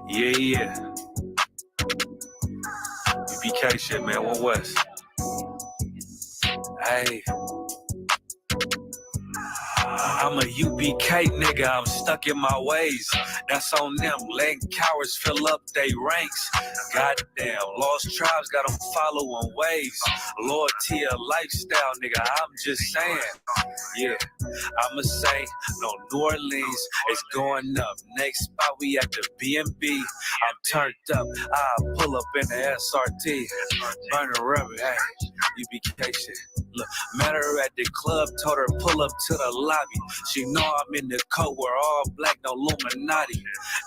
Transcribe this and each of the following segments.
Yeah. U.P.K shit, man. One West. Hey. I'm a U.P.K nigga, I'm stuck in my ways. That's on them, letting cowards fill up they ranks. Goddamn, lost tribes got them following ways. Loyalty a lifestyle, nigga, I'm just saying. Yeah, I'ma say, no, New Orleans is going up. Next spot, we at the B&B. I'm turned up, I'll pull up in the SRT. Burn a rubber, hey, U.P.K shit. Look, met her at the club, told her pull up to the lobby. She know I'm in the coat, we're all black, no Illuminati.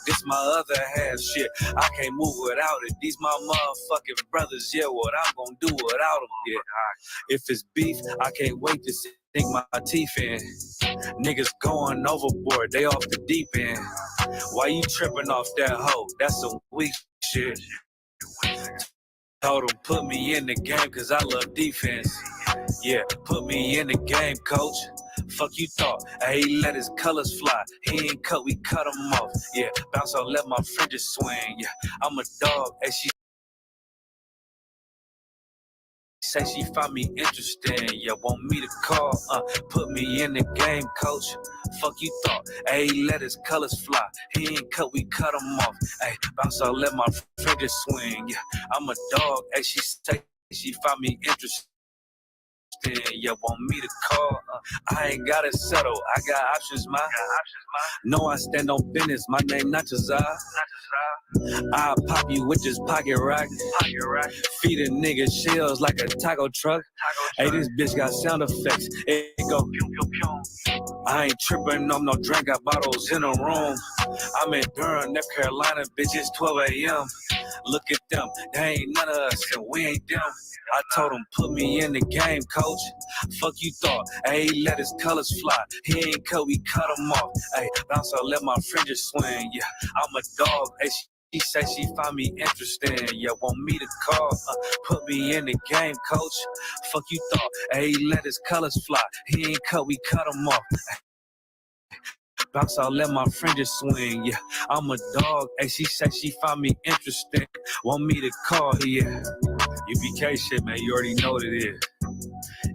This my other half shit, I can't move without it. These my motherfucking brothers, yeah, what I'm gonna do without them, yeah. If it's beef, I can't wait to sink my teeth in. Niggas going overboard, they off the deep end. Why you tripping off that hoe? That's some weak shit. Told him put me in the game cause I love defense. Yeah, put me in the game, coach. Fuck you thought, he let his colors fly. He ain't cut, we cut him off. Yeah, bounce out, let my fringes swing. Yeah, I'm a dog, and she say she find me interesting. Yeah, want me to call, put me in the game, coach. Fuck you thought, he let his colors fly. He ain't cut, we cut him off. Hey, bounce out, let my fringes swing. Yeah, I'm a dog, and she say she find me interesting. Yeah, want me to call? I ain't gotta settle. I got options, ma. No, I stand on business. My name not Jazar. I'll pop you with this pocket rock. Feed a nigga shells like a taco truck. Hey, this bitch got sound effects. It go pew pew pew. I ain't tripping on no drink. Got bottles in the room. I'm in Durham, North Carolina, bitch. It's 12 a.m. Look at them. They ain't none of us, and we ain't them. I told him, put me in the game, coach. Fuck you thought, he let his colors fly. He ain't cut, we cut him off. Hey, bounce out, let my fringes swing. Yeah, I'm a dog. Hey, she said she find me interesting. Yeah, want me to call? Put me in the game, coach. Fuck you thought, he let his colors fly. He ain't cut, we cut him off. Bounce out, let my fringes swing. Yeah, I'm a dog. Hey, she said she find me interesting. Want me to call? Yeah. U.P.K shit, man, you already know what it is.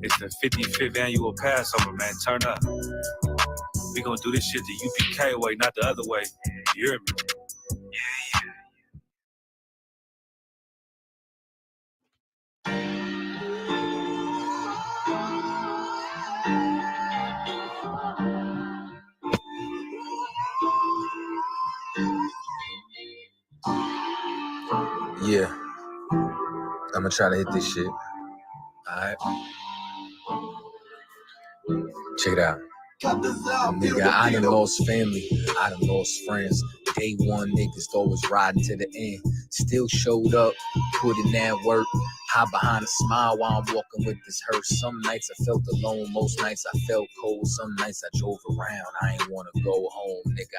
It's the 55th annual Passover, man. Turn up. We gonna do this shit the U.P.K way, not the other way. You hear me? Yeah. I'm gonna try to hit this shit. Alright. Check it out. Nigga, I done lost family, I done lost friends. Day one niggas always riding to the end. Still showed up, put in that work. Hide behind a smile while I'm walking with this hearse. Some nights I felt alone, most nights I felt cold. Some nights I drove around, I ain't wanna go home, nigga.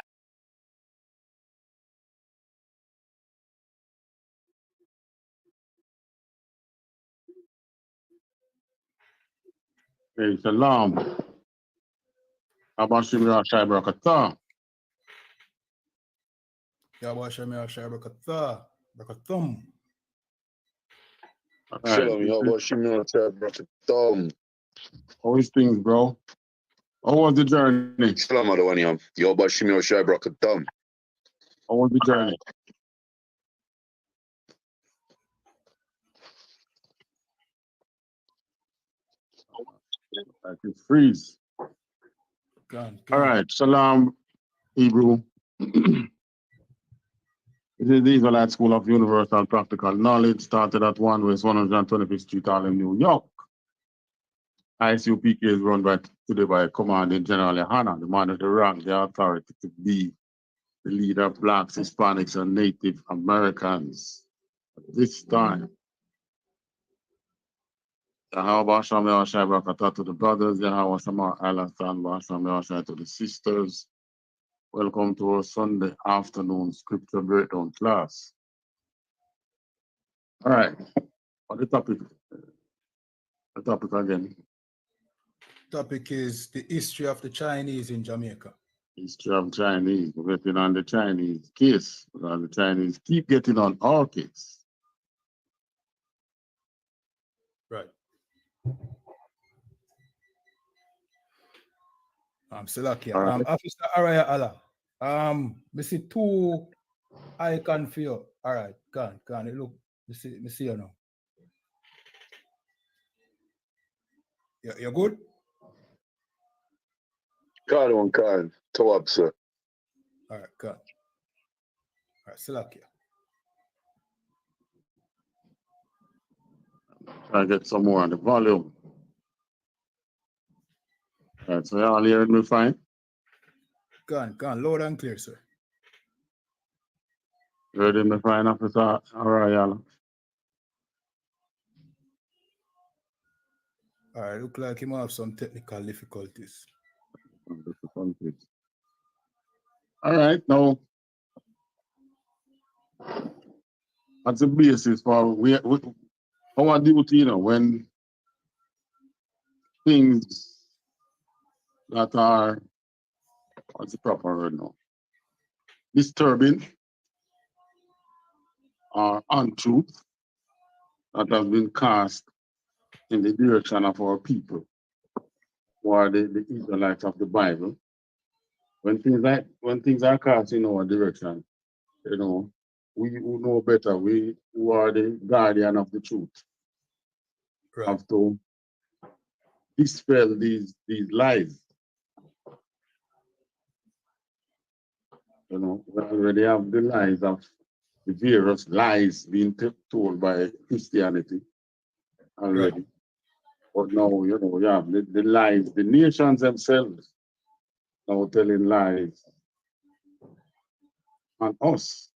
Hey, Shalom. Abashim Yashai Brakata. Yabashim Yashai Brakata. Brakatum. Shalom, Yabashim Yashai Brakatum. How is things, bro? How was the journey? Shalom, Adawaniam. Yabashim Yashai Brakatum. How was the journey? I can freeze. Gone. All right, Shalom, Hebrew. This is the Israelite School of Universal Practical Knowledge, started at 1 West 125th Street, Harlem, New York. I.S.U.P.K is run today by Commanding General YAHANNA, the man of the rank, the authority to be the leader of Blacks, Hispanics, and Native Americans at this time. Yahweh Shem Yahshai Barakatah to the brothers, Yahweh Shamar Alasan Basham Yahshai to the sisters. Welcome to our Sunday afternoon scripture breakdown class. All right, on the topic again. Topic is the history of the Chinese in Jamaica. history of Chinese, we're getting on the Chinese case, because the Chinese keep getting on our case. Right. Salakia. All right. Officer Araya Allah. Me see two icon for you. All right, can. Look, me see you now. You're good? Khan on Khan. Tawab, sir. All right, can. All right, Salakia. Try to get some more on the volume. All right, so y'all hearing me fine? Can. Loud and clear, sir. You heard me fine, Officer? All right, y'all. All right, look like he might have some technical difficulties. All right, now, that's the basis for our duty, you know, when things that are, what's the proper word now, disturbing or untruth that has been cast in the direction of our people, who are the Israelites of the Bible. When things are cast in our direction, you know, we who know better, we who are the guardian of the truth, Right. have to dispel these lies. You know, we already have the lies of the various lies being told by Christianity already. Right. But now, you know, you have the lies, the nations themselves now telling lies on us.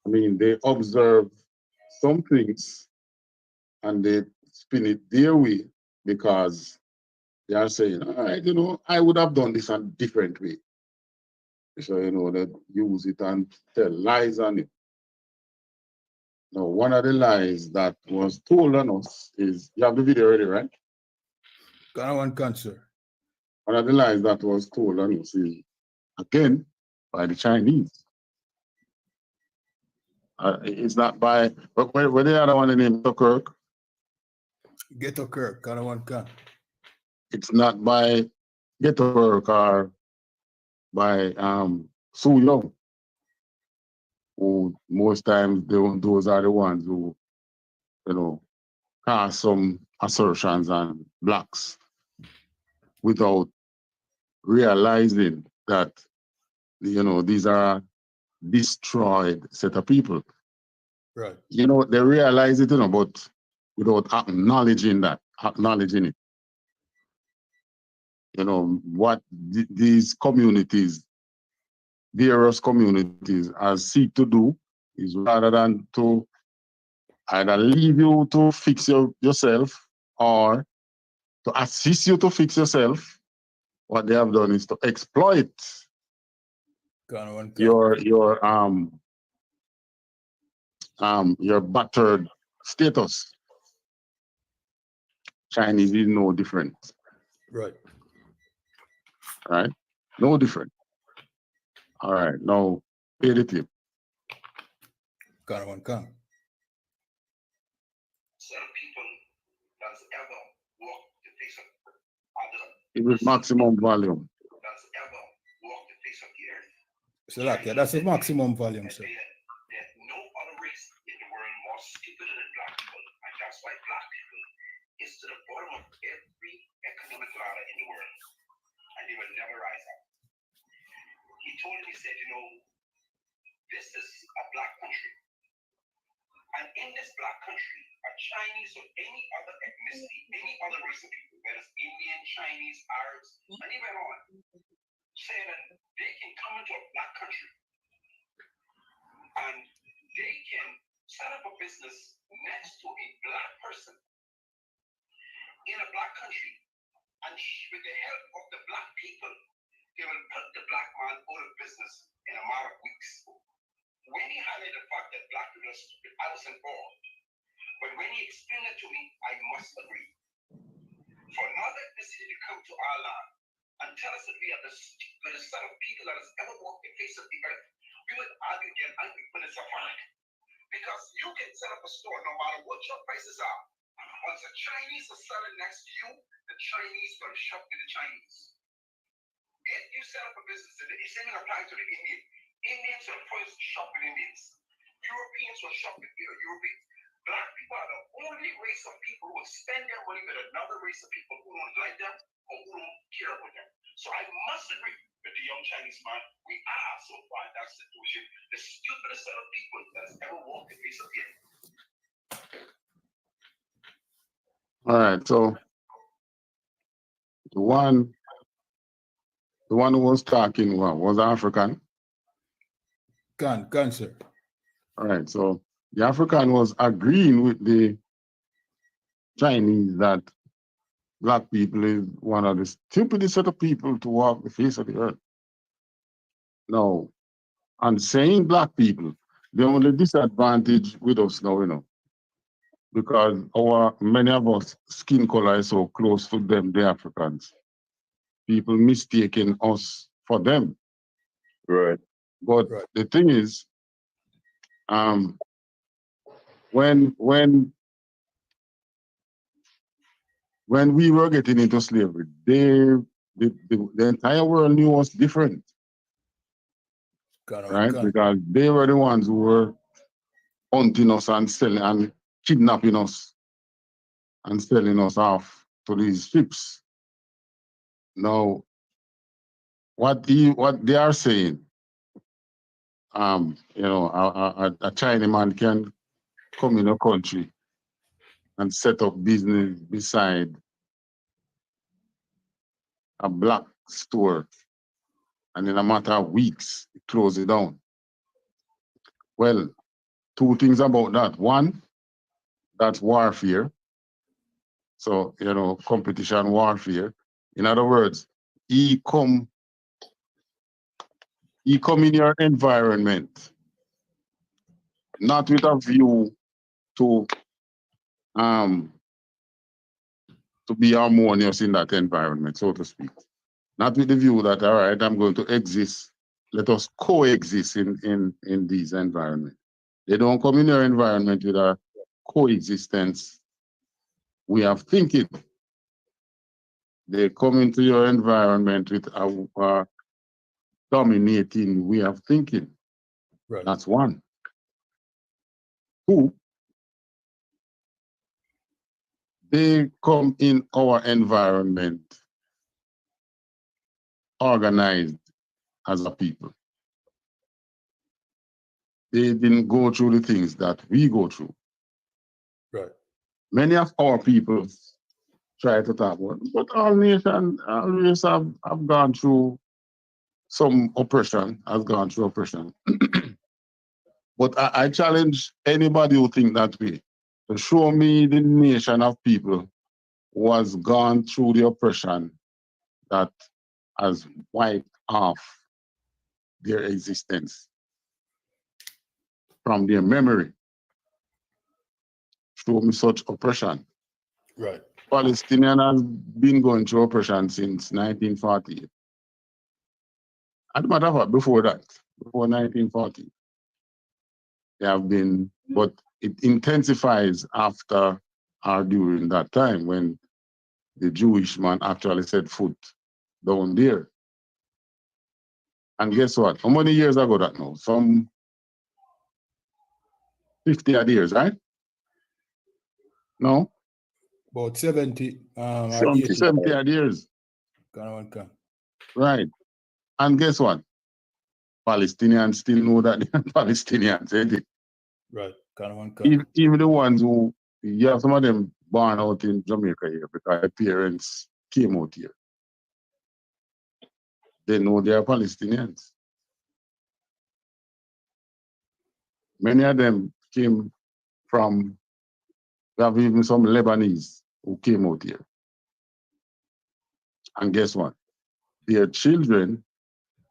I mean, they observe some things and they spin it their way because they are saying, all right, you know, I would have done this a different way. So, you know, they use it and tell lies on it. Now, one of the lies that was told on us is, you have the video already, right? One cancer. One of the lies that was told on us is, again, by the Chinese. It's not by, but where the other one named Kirk? Ghetto Kirk, one can. It's not by Ghetto Kirk or by Su Young, who most times those are the ones who, you know, cast some assertions on blacks without realizing that, you know, these are destroyed set of people. Right. You know, they realize it, you know, but without acknowledging it. You know, what these communities, various communities, seek to do is, rather than to either leave you to fix yourself or to assist you to fix yourself, what they have done is to exploit your battered status. Chinese is no different. Right. Right? No different. All right, now pay the tip. One can. Some people does ever walk the face of other. It was maximum volume. Does ever walk the face of the earth. So that's the maximum volume, sir. There's no other race in the world more stupider than black people, and that's why black people is to the bottom of every economic ladder in the world, and they will never rise up. He told me, he said, you know, this is a black country, and in this black country, a Chinese or any other ethnicity, any other race of people, whether it's Indian, Chinese, Arabs, and even on, say that they can come into a black country and they can set up a business next to a black person in a black country, and with the help of the black people, they will put the black man out of business in a matter of weeks. When he highlighted the fact that black people are stupid, I was involved. But when he explained it to me, I must agree. For another ethnicity to come to our land and tell us that we are the stupidest set of people that has ever walked the face of the earth, we would argue the unequalness of fact. Because you can set up a store no matter what your prices are. Once the Chinese are selling next to you, the Chinese will shop with the Chinese. If you set up a business, the same apply to the Indian. Indians will first shop with Indians. Europeans will shop with Europeans. Black people are the only race of people who will spend their money with another race of people who don't like them or who don't care about them. So I must agree with the young Chinese man. We are so far in that situation, the stupidest set of people that has ever walked the face of the earth. All right, so the one who was talking was African. Can, sir. All right, so the African was agreeing with the Chinese that black people is one of the stupidest set of people to walk the face of the earth. Now, and saying black people, the only disadvantage with us now, because many of us skin color is so close to them, the Africans. People mistaking us for them. Right. But Right. the thing is, when we were getting into slavery, the entire world knew us different, right? Because they were the ones who were hunting us and selling and kidnapping us and selling us off to these ships. Now, what they are saying, a Chinaman can come in a country and set up business beside a black store, and in a matter of weeks, close it down. Well, two things about that. One, that's warfare. So, competition warfare. In other words, he come in your environment, not with a view to be harmonious in that environment, so to speak. Not with the view that, all right, I'm going to exist. Let us coexist in these environments. They don't come in your environment with a coexistence way of thinking. They come into your environment with a dominating way of thinking. Right. That's one. Two, they come in our environment organized as a people. They didn't go through the things that we go through. Right. Many of our people try to talk about, but all nations, all races have gone through some oppression, has gone through oppression. But I challenge anybody who think that way to show me the nation of people who has gone through the oppression that has wiped off their existence from their memory. Show me such oppression. Right. Palestinian has been going through oppression since 1948. As a matter of fact, before 1940, they have been, but it intensifies after or during that time when the Jewish man actually set foot down there. And guess what? How many years ago that now? Some 50 odd years, right? No? About 70 or 70, 80. 70 odd years. Right. And guess what? Palestinians still know that they're Palestinians, ain't it? Right. Even the ones who, yeah, some of them born out in Jamaica here because their parents came out here. They know they are Palestinians. Many of them came from, we have even some Lebanese who came out here. And guess what? Their children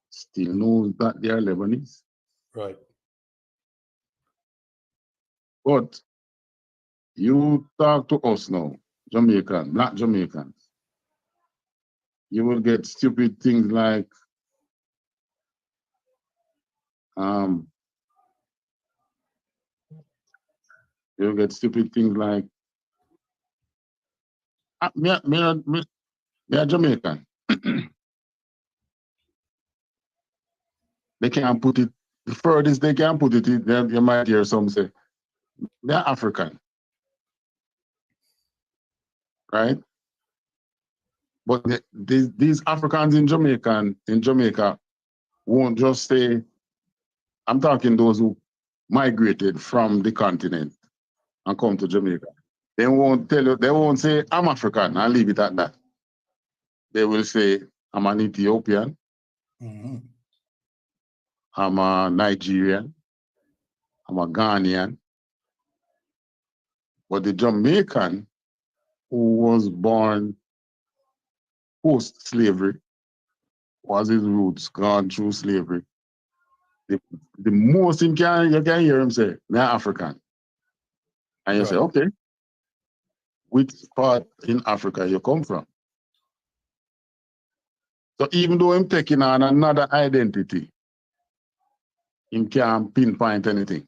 still know that they are Lebanese. Right. But you talk to us now, Jamaican, black Jamaicans. you will get stupid things like you'll get stupid things like me a Jamaican. They can't put it the furthest they can put it. You might hear some say they're African, right? But these Africans in Jamaica won't just say. I'm talking those who migrated from the continent and come to Jamaica. They won't tell you. They won't say I'm African and leave it at that. They will say I'm an Ethiopian. Mm-hmm. I'm a Nigerian. I'm a Ghanaian. But the Jamaican who was born post-slavery, was his roots gone through slavery. The most you can hear him say, they're African. And you say, okay, which part in Africa you come from? So even though I'm taking on another identity, he can't pinpoint anything.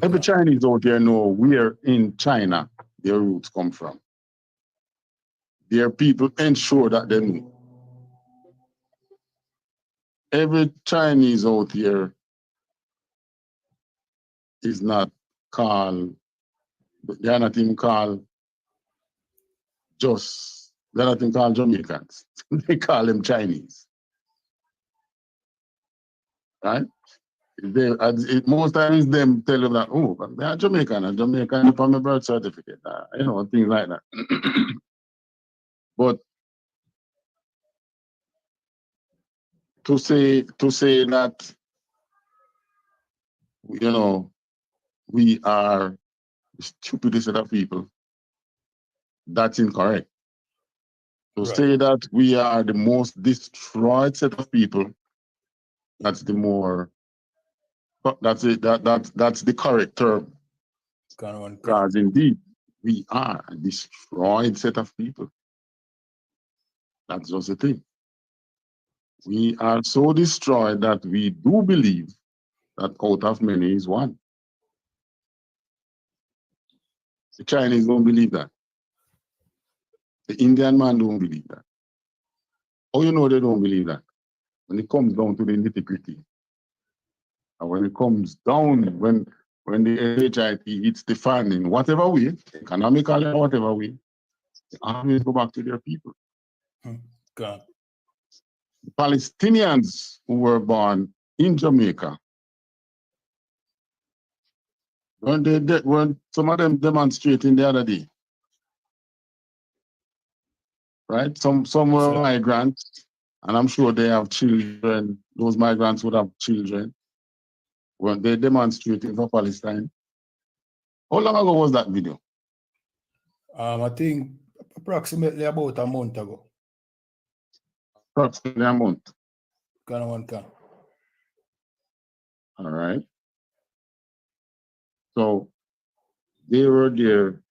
Every Chinese out there know where in China their roots come from. Their people ensure that they know. Every Chinese out here is not called, they are not even called they're not even called Jamaicans. They call them Chinese. Right? Most times them tell them that, oh, they are Jamaican, and Jamaican from my birth certificate, things like that. But to say that, we are the stupidest set of people, that's incorrect. To say that we are the most destroyed set of people, that's the correct term. Because indeed, we are a destroyed set of people. That's just the thing. We are so destroyed that we do believe that out of many is one. The Chinese don't believe that. The Indian man don't believe that. Oh, they don't believe that. When it comes down to the nitty-gritty, and when it comes down, when the HIT hits the fan in whatever way, economically or whatever way, they always go back to their people. God. The Palestinians who were born in Jamaica, when some of them demonstrating the other day, right? Some were migrants, and I'm sure they have children. Those migrants would have children. When they demonstrating for Palestine. How long ago was that video? I think approximately about a month ago. Approximately a month. All right. So they were there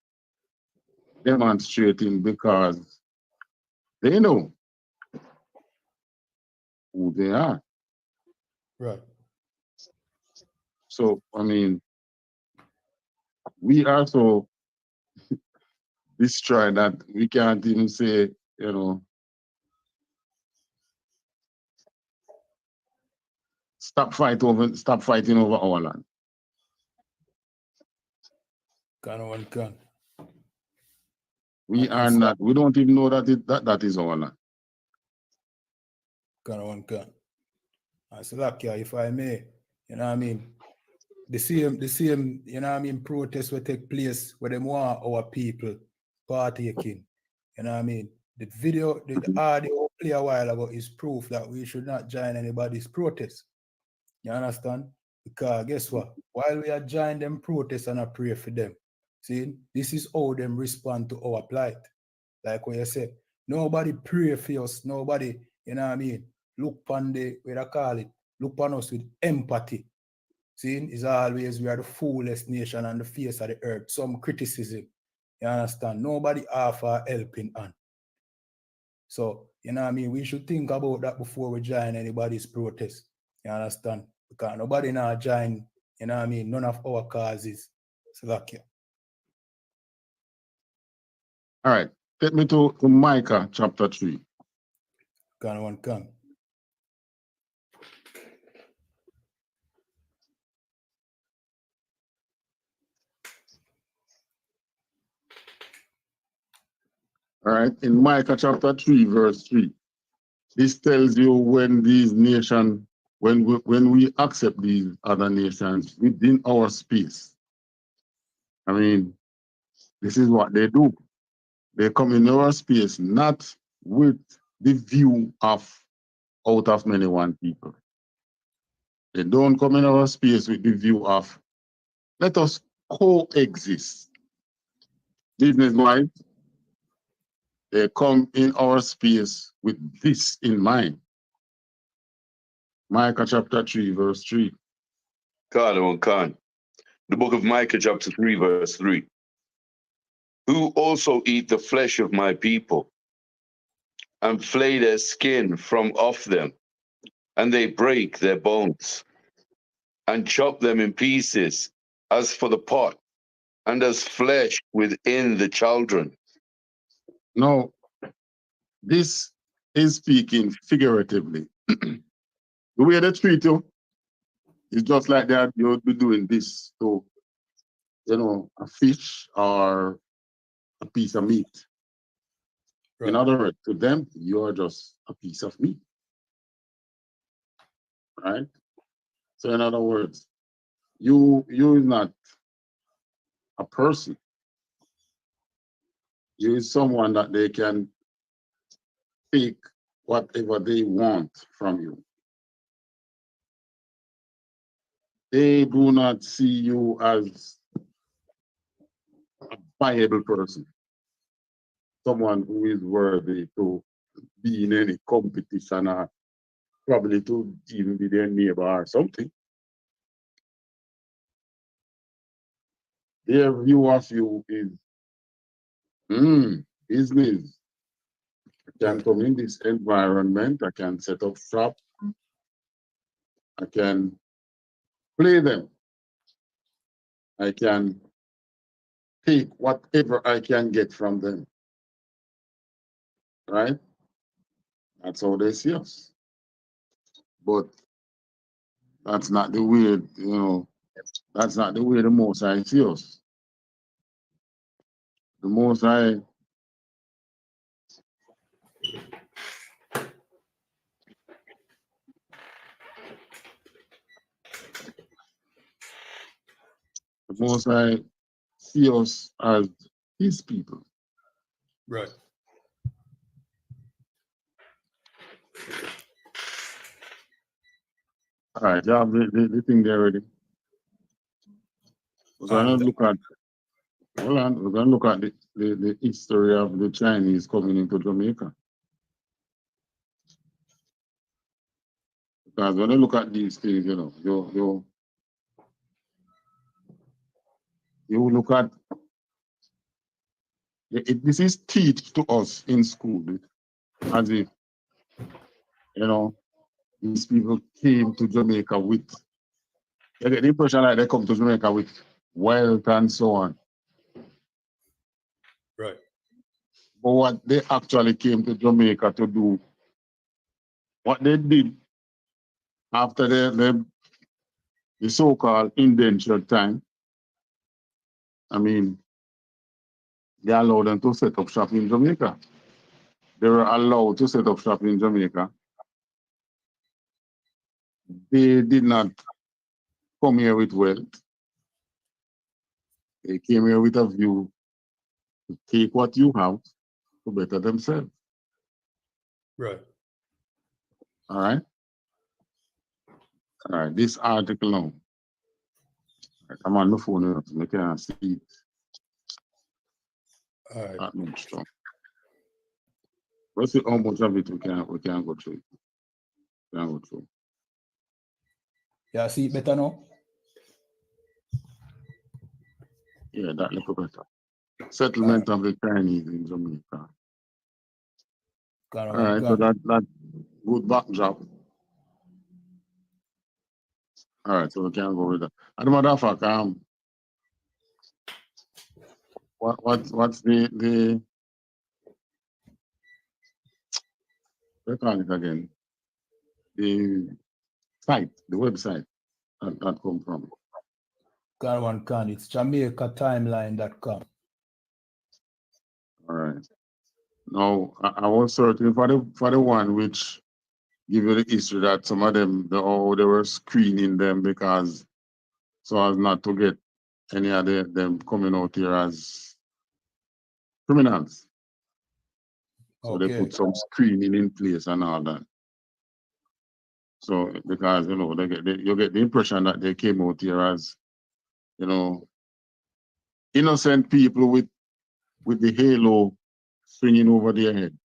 demonstrating because they know who they are. Right. So, we are so destroyed that we can't even say, stop fighting over our land. We are not. We don't even know that is our land. If I may, the same, protests will take place where they want our people partaking. The video, the audio play a while ago is proof that we should not join anybody's protest. You understand? Because guess what? While we are joining them protests and I pray for them, see, this is how them respond to our plight. Like what you said, nobody pray for us, nobody, look upon look upon us with empathy. See, it's always we are the foolish nation on the face of the earth. Some criticism. You understand? Nobody offer helping hand. So, you know what I mean? We should think about that before we join anybody's protest. You understand? Because nobody now join, you know what I mean? None of our causes. So that's it. All right. Take me to Micah chapter 3. Come. All right. In Micah chapter 3, verse 3. This tells you when these nations, when we accept these other nations within our space. I mean, this is what they do. They come in our space, not with the view of out of many one people. They don't come in our space with the view of let us coexist. Business-wise, they come in our space with this in mind. Micah chapter 3, verse 3. Khan. The book of Micah chapter 3, verse 3. Who also eat the flesh of my people and flay their skin from off them, and they break their bones and chop them in pieces as for the pot and as flesh within the children. Now, this is speaking figuratively. The way they treat you is just like that you would be doing this to, you know, a fish or a piece of meat. Right. In other words, to them, you're just a piece of meat. Right? So in other words, you're not a person. You're someone that they can take whatever they want from you. They do not see you as a viable person, someone who is worthy to be in any competition or probably to even be their neighbor or something. Their view of you is business. I can come in this environment, I can set up shop, I can play them, I can take whatever I can get from them. Right? That's how they see us. But that's not the way, you know, that's not the way the Most High see us. The Most High see us as his people. Right. All right, you have the thing there already. We're gonna look at the history of the Chinese coming into Jamaica. Because when you look at these things, you know, you look at this is taught to us in school as if, you know, these people came to Jamaica with, you get the impression like they come to Jamaica with wealth and so on. Right. But what they actually came to Jamaica to do, what they did after the so-called indentured time, I mean, they allowed them to set up shop in Jamaica. They were allowed to set up shop in Jamaica. They did not come here with wealth. They came here with a view to take what you have to better themselves. Right. All right? All right, this article now. I'm on the phone now, so I can't see it. All right. That much stuff. Let's see how much of it we can go through. Yeah, see it better now? Yeah, that little better. Settlement of the Chinese in Jamaica. All right, so that good backdrop. All right, so we can go with that. And matter of fact, what's the what call it again? The site, the website that come from. It's JamaicaTimeline.com. All right. Now I was searching for the one which give you the history that some of them they were screening them because so as not to get any of them coming out here as criminals. So they put some screening in place and all that. So because you get the impression that they came out here as innocent people with the halo swinging over their head.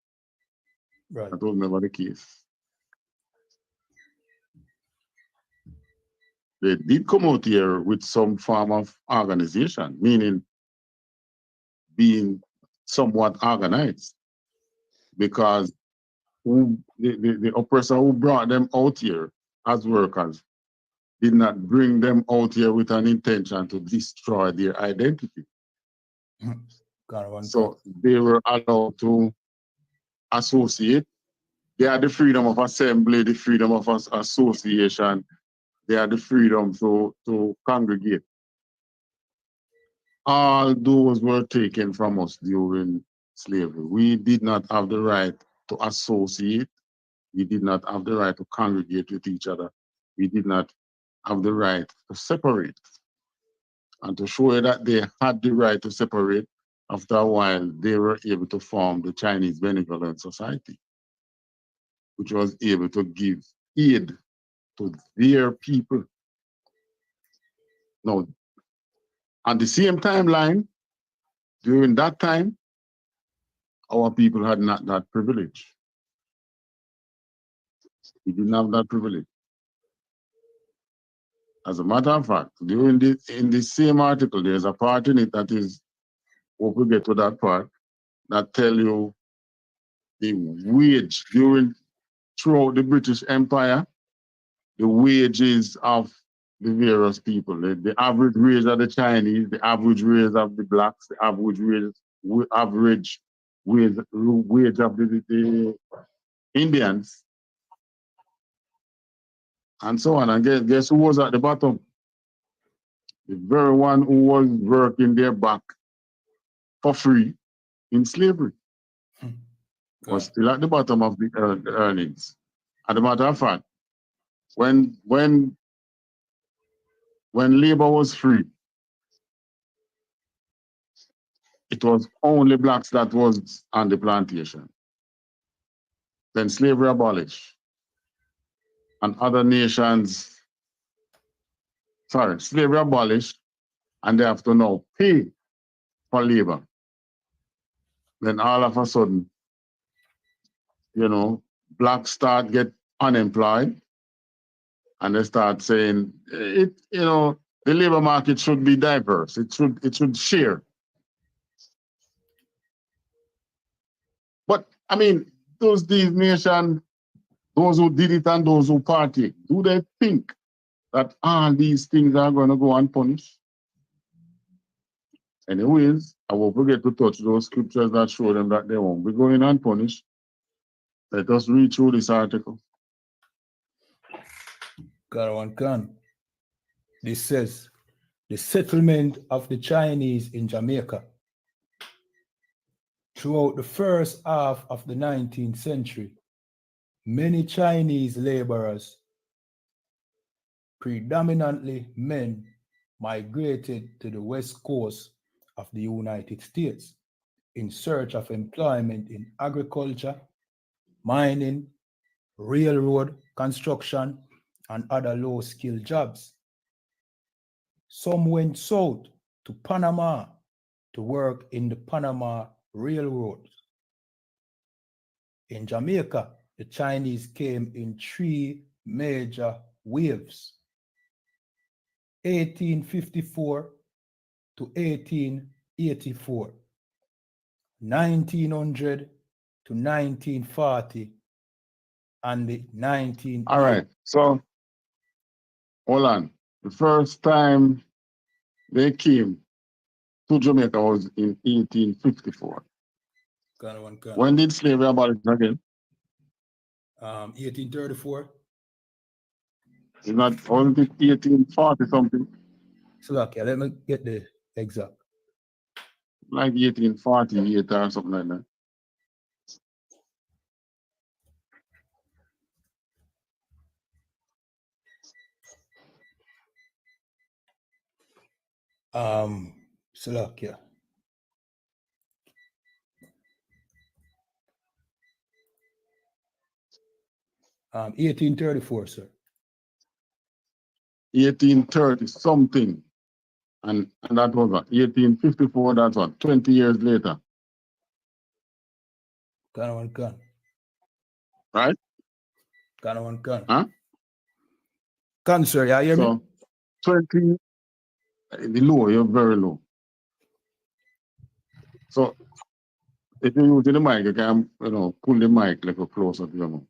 Right. That was never the case. They did come out here with some form of organization, meaning being somewhat organized, because the oppressor who brought them out here as workers did not bring them out here with an intention to destroy their identity. So they were allowed to associate. They had the freedom of assembly, the freedom of association. They had the freedom to congregate. All those were taken from us during slavery. We did not have the right to associate. We did not have the right to congregate with each other. We did not have the right to separate. And to show you that they had the right to separate, after a while, they were able to form the Chinese Benevolent Society, which was able to give aid to their people. Now, on the same timeline, during that time, our people had not that privilege. We didn't have that privilege. As a matter of fact, in this same article, there's a part in it that is, hope we get to that part, that tell you the wage throughout the British Empire, the wages of the various people, the average wage of the Chinese, the average wage of the blacks, the average wage of the Indians, and so on. And guess who was at the bottom? The very one who was working their back for free in slavery was still at the bottom of the earnings. As a matter of fact, when labor was free, it was only blacks that was on the plantation. Then slavery abolished, and other nations, slavery abolished, and they have to now pay for labor. Then all of a sudden, blacks start get unemployed, and they start saying the labor market should be diverse. It should share. But I mean, these nations, those who did it and those who partake, do they think that all these things are going to go unpunished? Anyways, I will forget to touch those scriptures that show them that they won't be going unpunished. Let us read through this article. This says, the settlement of the Chinese in Jamaica. Throughout the first half of the 19th century, many Chinese laborers, predominantly men, migrated to the west coast of the United States in search of employment in agriculture, mining, railroad construction, and other low-skilled jobs. Some went south to Panama to work in the Panama Railroad. In Jamaica, the Chinese came in 3 major waves: 1854 to 1884, 1900 to 1940 and the 19... All right. So, hold on. The first time they came to Jamaica was in 1854. When did slavery abolish again? 1834. It's not, wasn't it 1840 something? So, okay, let me get the exact. Like 1848 or something like that. Slovakia. Um, 1834, sir. 1830 something. And that was what? 1854, that's what? 20 years later. Gun. Right? Gun. Huh? Gun, sir, yeah, you hear me? So 20, the low, you're very low. So if you use the mic, you can, pull the mic a little closer to your mouth.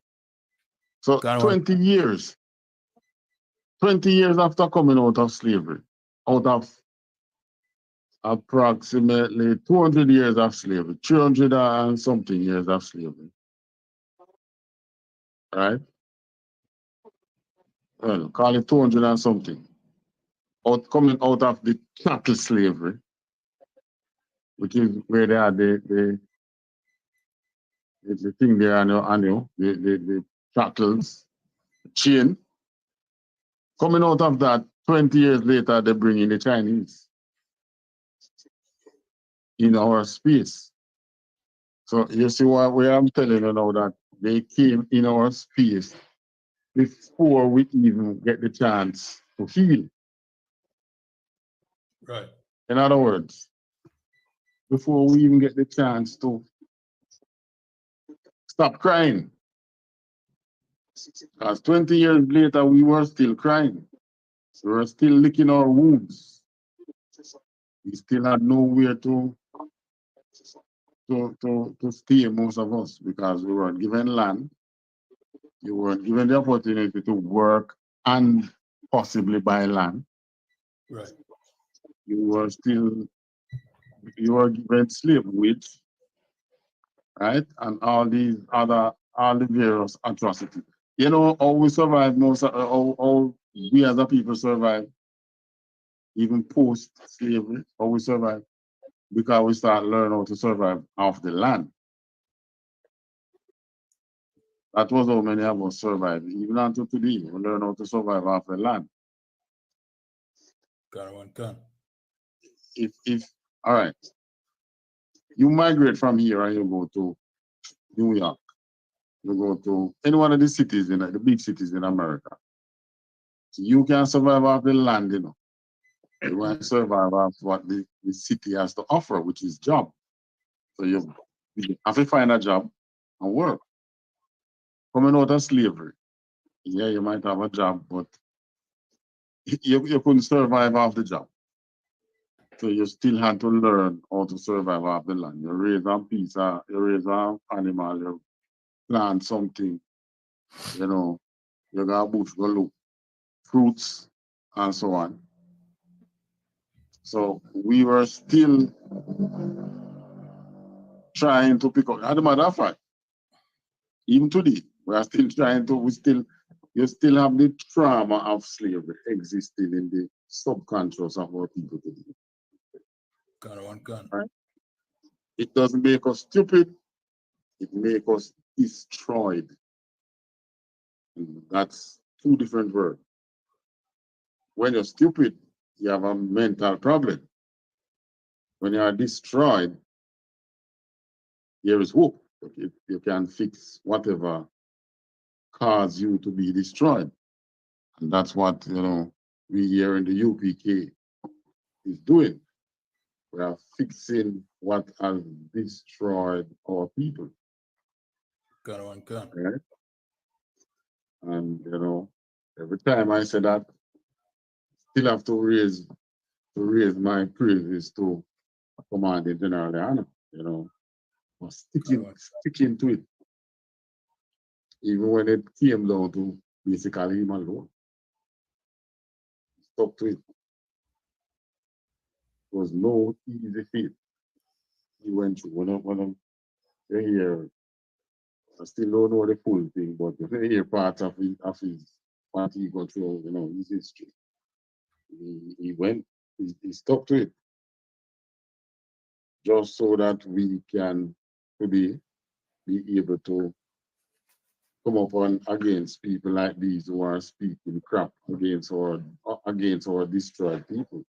So 20 years. 20 years after coming out of slavery, out of approximately 200 years of slavery, 300 and something years of slavery, right? Well, call it 200 and something. Coming out of the chattel slavery, which is where they are the thing there the chattels, chain. Coming out of that, 20 years later, they bring in the Chinese in our space. So you see where I'm telling you now that they came in our space before we even get the chance to heal. Right. In other words, before we even get the chance to stop crying. Because 20 years later, we were still crying. We were still licking our wounds. We still had nowhere to stay, most of us, because we weren't given land. You weren't given the opportunity to work and possibly buy land. Right. You were given slave wage, right? And all the various atrocities. You know how we survive how we as a people survive, even post-slavery, how we survive? Because we start learning how to survive off the land. That was how many of us survived. Even until today, we learn how to survive off the land. Gun. All right, you migrate from here and you go to New York. You go to any one of the cities the big cities in America. So you can survive off the land, You want to survive off what the city has to offer, which is job. So you have to find a job and work. Coming out of slavery, yeah, you might have a job, but you couldn't survive off the job. So you still had to learn how to survive off the land. You raise a pizza, you raise an animal, you plant something, you got a bush, go look, fruits, and so on. So we were still trying to pick up. As a matter of fact, even today, we are still trying to, you still have the trauma of slavery existing in the subconscious of our people today. Gun. Right? It doesn't make us stupid, it makes us destroyed. And that's two different words. When you're stupid, you have a mental problem. When you are destroyed, there is hope. You can fix whatever caused you to be destroyed. And that's what we here in the UPK is doing. We are fixing what has destroyed our people. Gun. Right? And every time I say that, still have to raise my praises to Commanding General YAHANNA. was sticking to it. Even when it came down to basically him alone. Stuck to it. It was no easy feat he went through. When you hear, I still don't know the full thing, but if you hear part of his what he got through, his history. He stuck to it. Just so that we can today be able to come up against people like these who are speaking crap against our destroyed people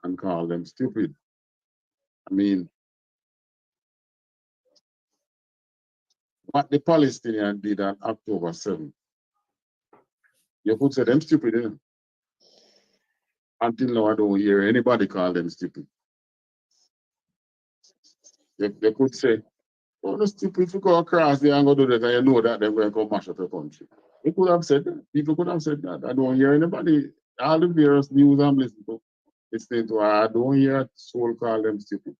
and call them stupid. I mean, what the Palestinians did on October 7th, you could say them stupid, eh? Until now, I don't hear anybody call them stupid. They could say, oh, the stupid, if you go across there and go do that, and you know that they're going to come mash up the country. They could have said that. People could have said that. I don't hear anybody, all the various news I'm listening to, I don't hear a soul call them stupid.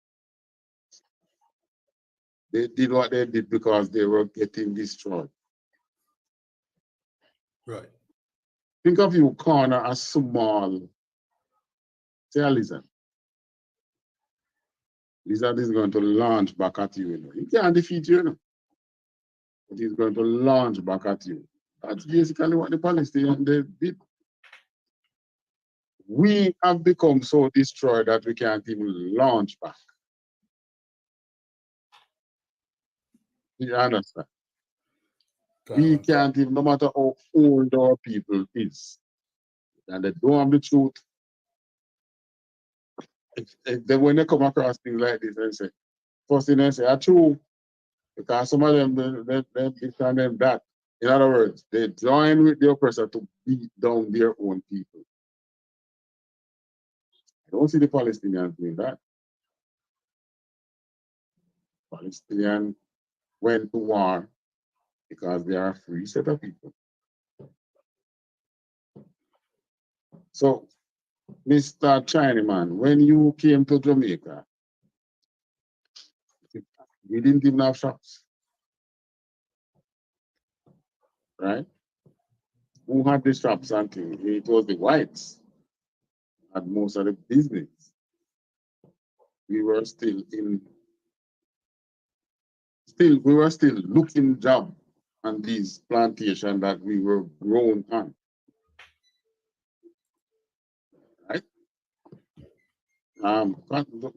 They did what they did because they were getting destroyed. Right. Think of you corner a small, say a lizard. Lizard is going to launch back at you. You can't defeat you, but he's going to launch back at you. That's basically what the Palestinians did. We have become so destroyed that we can't even launch back. You understand? We can't even, no matter how old our people is, and they don't have the truth. When they come across things like this, they say, first thing they say, are true, because some of them, they understand them that. In other words, they join with the oppressor to beat down their own people. I don't see the Palestinians doing that. Palestinians went to war because they are a free set of people. So, Mr. Chinaman, when you came to Jamaica, we didn't even have shops, right? Who had the shops until it was the whites had most of the business. We were still looking job on these plantations that we were grown on. Right?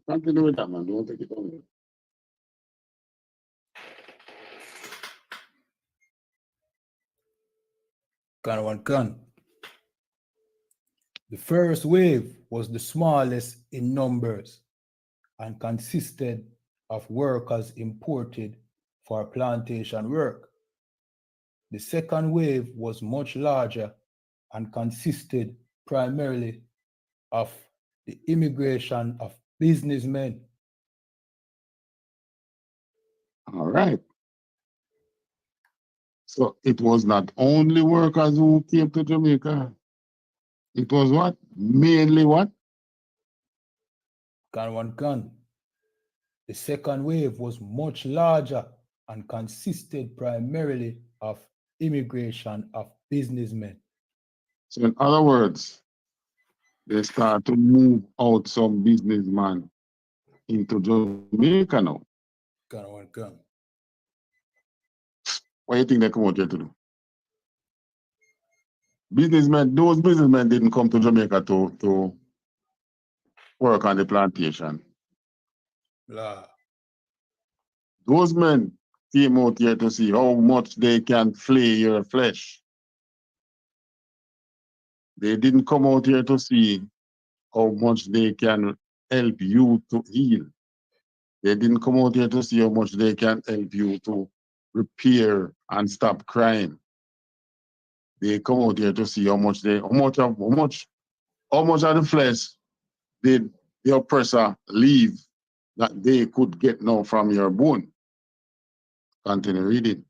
Continue with that, man. Don't take it on. Gun. The first wave was the smallest in numbers and consisted of workers imported for plantation work. The second wave was much larger and consisted primarily of the immigration of businessmen. All right. So it was not only workers who came to Jamaica. It was what? Mainly what? Gun. The second wave was much larger and consisted primarily of immigration of businessmen. So in other words, they start to move out some businessmen into Jamaica now. Gun. What do you think they come out here to do? Those businessmen didn't come to Jamaica to work on the plantation. Blah. Those men came out here to see how much they can flay your flesh. They didn't come out here to see how much they can help you to heal. They didn't come out here to see how much they can help you to repair and stop crime. They come out here to see how much of the flesh did the oppressor leave that they could get now from your bone. Continue reading.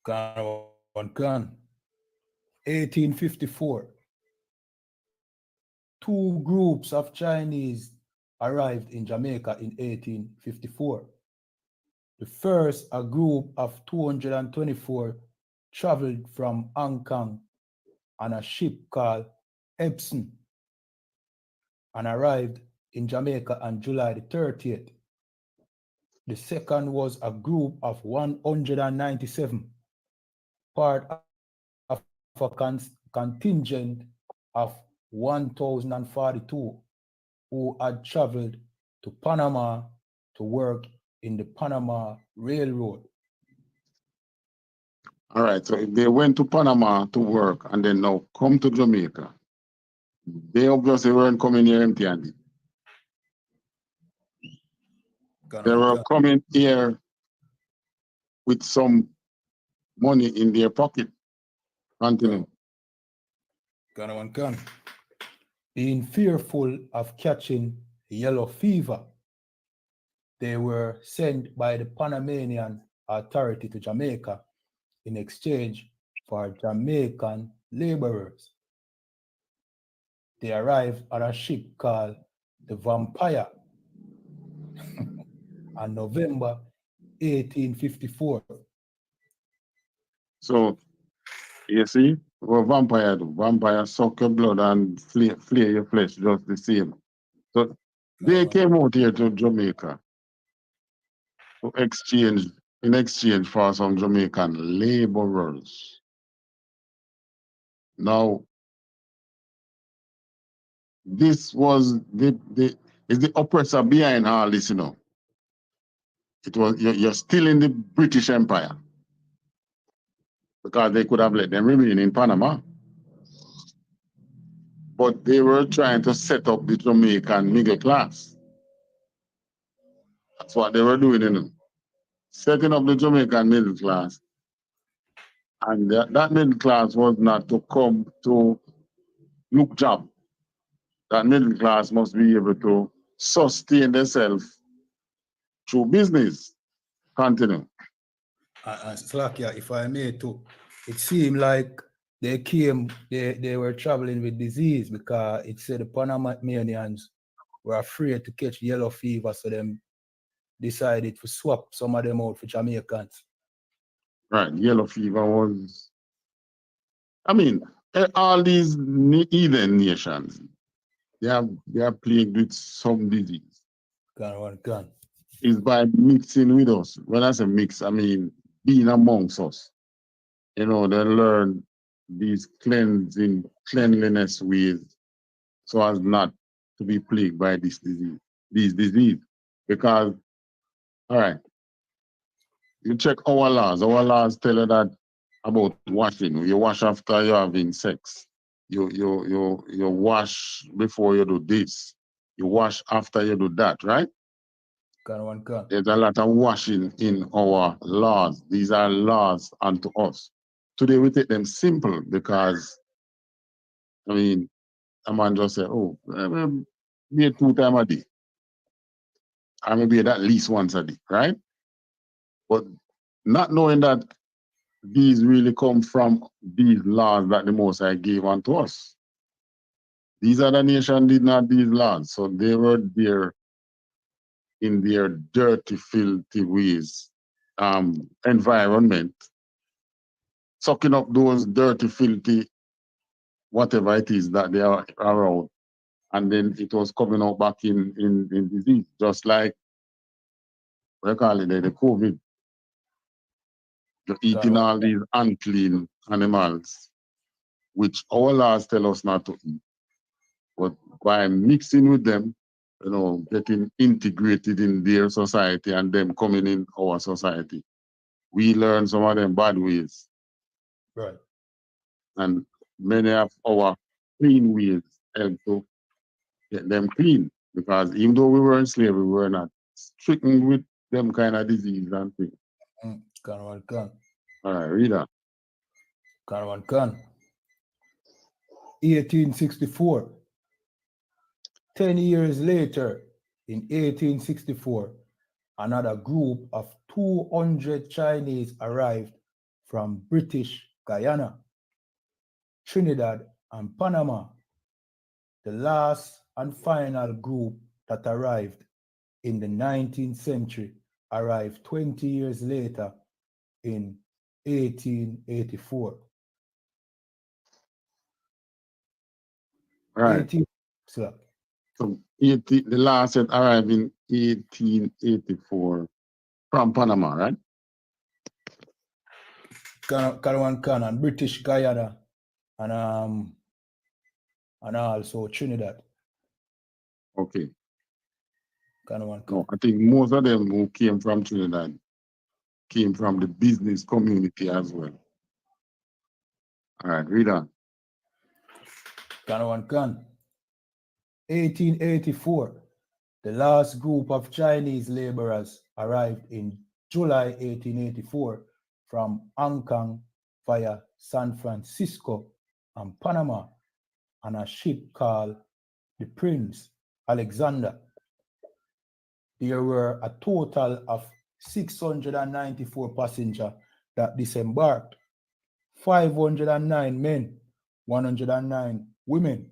Gun. 1854. Two groups of Chinese arrived in Jamaica in 1854. The first, a group of 224, traveled from Hong Kong on a ship called I.S.U.P.K and arrived in Jamaica on July the 30th. The second was a group of 197, part of a contingent of 1,042 who had traveled to Panama to work in the Panama Railroad. All right, so if they went to Panama to work and then now come to Jamaica, they obviously weren't coming here empty-handed. They were coming here with some money in their pocket. Continue. Being fearful of catching yellow fever, they were sent by the Panamanian Authority to Jamaica in exchange for Jamaican laborers. They arrived on a ship called the Vampire on November 1854. So, you see, what vampire do? Vampire suck your blood and flay your flesh just the same. So, they came out here to Jamaica to in exchange for some Jamaican laborers. Now, this was is the oppressor behind all this, you know. It was you're still in the British Empire because they could have let them remain in Panama, but they were trying to set up the Jamaican middle class. That's what they were doing, you know, setting up the Jamaican middle class, and that middle class was not to come to look job. That middle class must be able to sustain themselves through business. Continue. Slakia, if I may too, it seemed like they were traveling with disease because it said the Panamanians were afraid to catch yellow fever, so them decided to swap some of them out for Jamaicans. Right, yellow fever was, I mean, all these heathen nations, they are plagued with some disease. Gun. It's by mixing with us. When I say mix, I mean being amongst us. You know, they learn these cleanliness ways so as not to be plagued by this disease. Because, all right, you check our laws. Our laws tell you that about washing. You wash after you're having sex. You wash before you do this. You wash after you do that, right? There's a lot of washing in our laws. These are laws unto us. Today we take them simple because, I mean, a man just say, oh, be 2 times a day. Or maybe at least once a day, right? But not knowing that these really come from these laws that the Most High gave unto us. These other nations did not these laws, so they were there in their dirty, filthy ways, environment, sucking up those dirty, filthy, whatever it is that they are around, and then it was coming out back in disease, just like, what do you call it, the COVID. You're eating all these unclean animals, which our laws tell us not to eat. But by mixing with them, you know, getting integrated in their society and them coming in our society, we learn some of them bad ways. Right. And many of our clean ways help to get them clean. Because even though we were in slavery, we were not stricken with them kind of disease and things. All right, read that. 1864. 10 years later, in 1864, another group of 200 Chinese arrived from British Guyana, Trinidad, and Panama. The last and final group that arrived in the 19th century arrived 20 years later in 1884. Right. 18, so, So the last set arrived in 1884 from Panama, right? and British Guyana and also Trinidad. Okay. No, No, I think most of them who came from Trinidad came from the business community as well. All right, read on. 1884, the last group of Chinese laborers arrived in July 1884 from Hong Kong via San Francisco and Panama on a ship called the Prince Alexander. There were a total of 694 passengers that disembarked, 509 men, 109 women,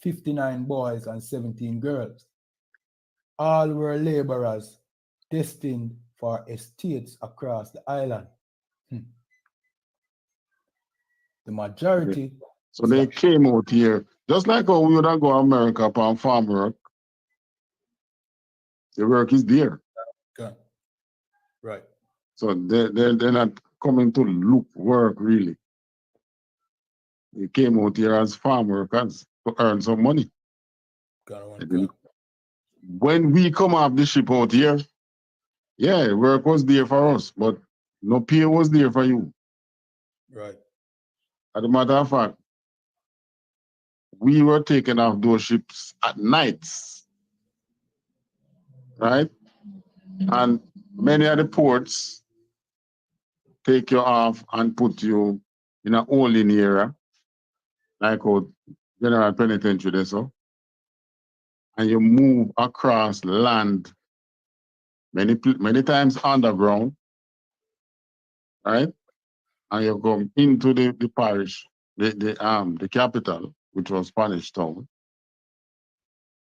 59 boys and 17 girls. All were laborers destined for estates across the island. The majority. So they came out here, just like how we would go to America upon farm work. The work is there. Okay. Right. So they're not coming to look work, really. They came out here as farm workers to earn some money. When we come off the ship out here, yeah, work was there for us, but no pay was there for you. Right. As a matter of fact, we were taking off those ships at nights, right? And many of the ports take you off and put you in a holding area, like out General Penitentiary there, so. And you move across land, many times underground, right? And you come into the parish, the capital, which was Spanish Town,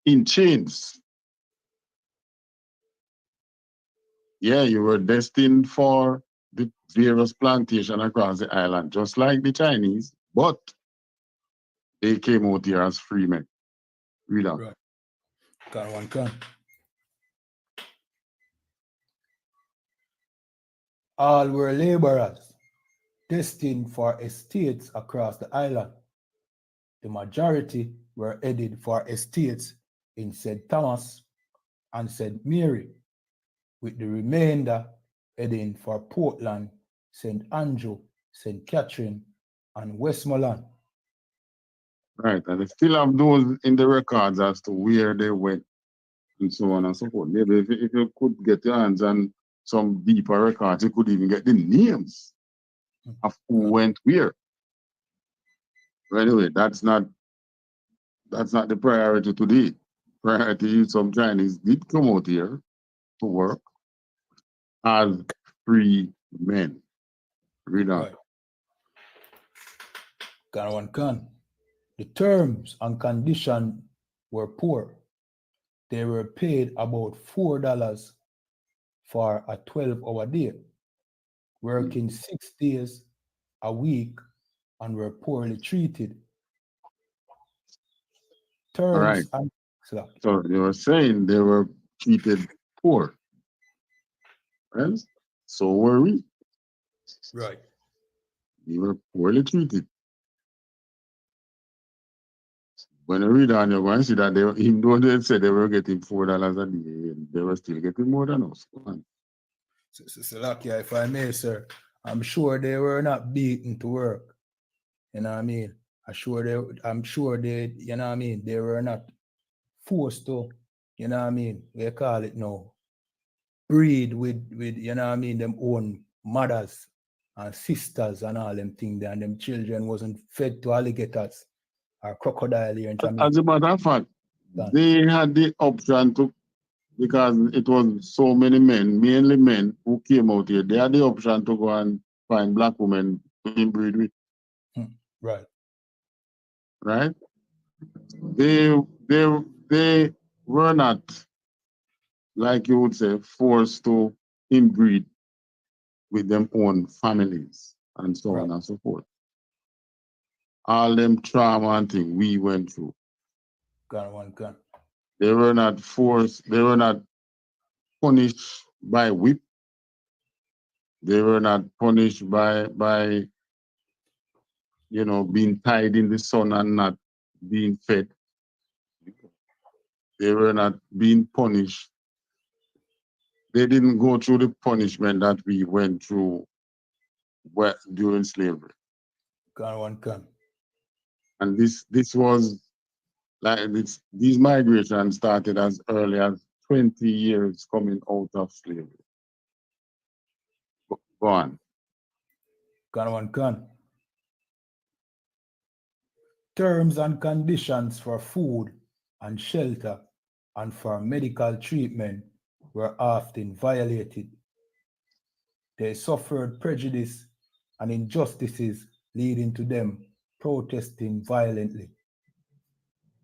in chains. Yeah, you were destined for the various plantations across the island, just like the Chinese, but they came out here as free men. Read on. Right. All were laborers destined for estates across the island. The majority were headed for estates in St. Thomas and St. Mary, with the remainder heading for Portland, St. Andrew, St. Catherine, and Westmoreland. Right, and they still have those in the records as to where they went and so on and so forth. Maybe if you could get your hands on some deeper records, you could even get the names of who went where. But anyway, that's not the priority today. Priority is some Chinese did come out here to work as free men. Read on. Right. The terms and conditions were poor. They were paid about $4 for a 12-hour day, working 6 days a week, and were poorly treated. Terms. All right. And so you were saying they were treated poor. Right? So were we. Right. We were poorly treated. When you read on, you're going to see that even though they said they were getting $4 a day, they were still getting more than us. So lucky, if I may, sir, I'm sure they were not beaten to work. You know what I mean? I'm sure they, you know what I mean, they were not forced to, you know what I mean, they call it now, breed with you know what I mean, them own mothers and sisters and all them things, and them children wasn't fed to alligators or crocodile here in Jamaica. As a matter of fact, they had the option to, because it was so many men, mainly men who came out here, they had the option to go and find black women to inbreed with. Right. Right? They were not, like you would say, forced to inbreed with them own families and so on and so forth. All them trauma and thing we went through. Gun. They were not forced, they were not punished by whip. They were not punished by you know, being tied in the sun and not being fed. They were not being punished. They didn't go through the punishment that we went through during slavery. Gun. And this was like these migrations started as early as 20 years coming out of slavery. Go on. Gun. Terms and conditions for food and shelter and for medical treatment were often violated. They suffered prejudice and injustices, leading to them protesting violently.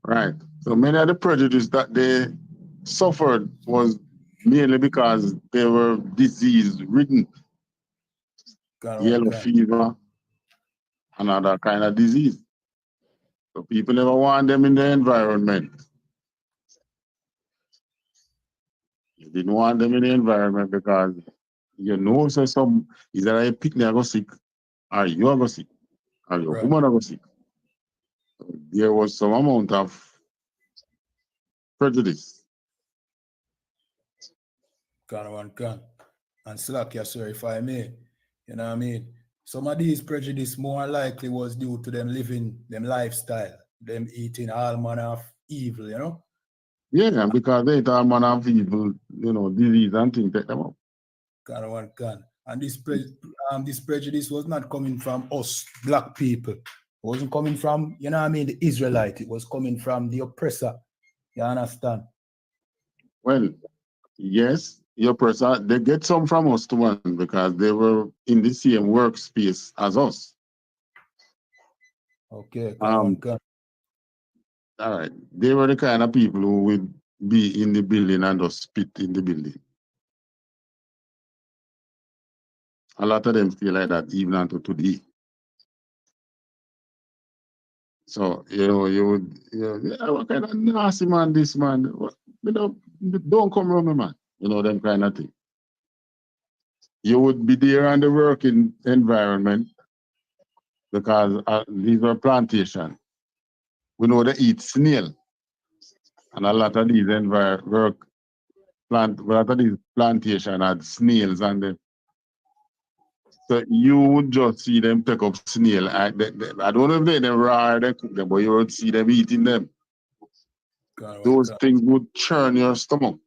Right. So many of the prejudice that they suffered was mainly because they were disease-ridden. Yellow fever, and other kind of disease. So people never want them in the environment. You didn't want them in the environment because you know, so some either a picnic go sick, or you go sick, or your woman go sick. So there was some amount of prejudice. Gun. And slack, yeah, sir, if I may. You know what I mean? Some of these prejudice more likely was due to them living them lifestyle, them eating all manner of evil, you know? Yeah, because they eat all manner of evil, you know, disease and things take them up. Gun. And this prejudice was not coming from us, black people. It wasn't coming from, you know what I mean, the Israelite. It was coming from the oppressor. You understand? Well, yes, your person, they get some from us too, man, because they were in the same workspace as us. Okay, All right. They were the kind of people who would be in the building and just spit in the building. A lot of them feel like that even until today. So, you know, yeah, what kind of nasty man this man? You know, don't come around me, man. You know, them kind of thing. You would be there on the working environment because these are plantations. We know they eat snail. And a lot of these plantations had snails and them. So you would just see them pick up snail. I don't know if they raw or they cook them, but you would see them eating them. Those things would churn your stomach.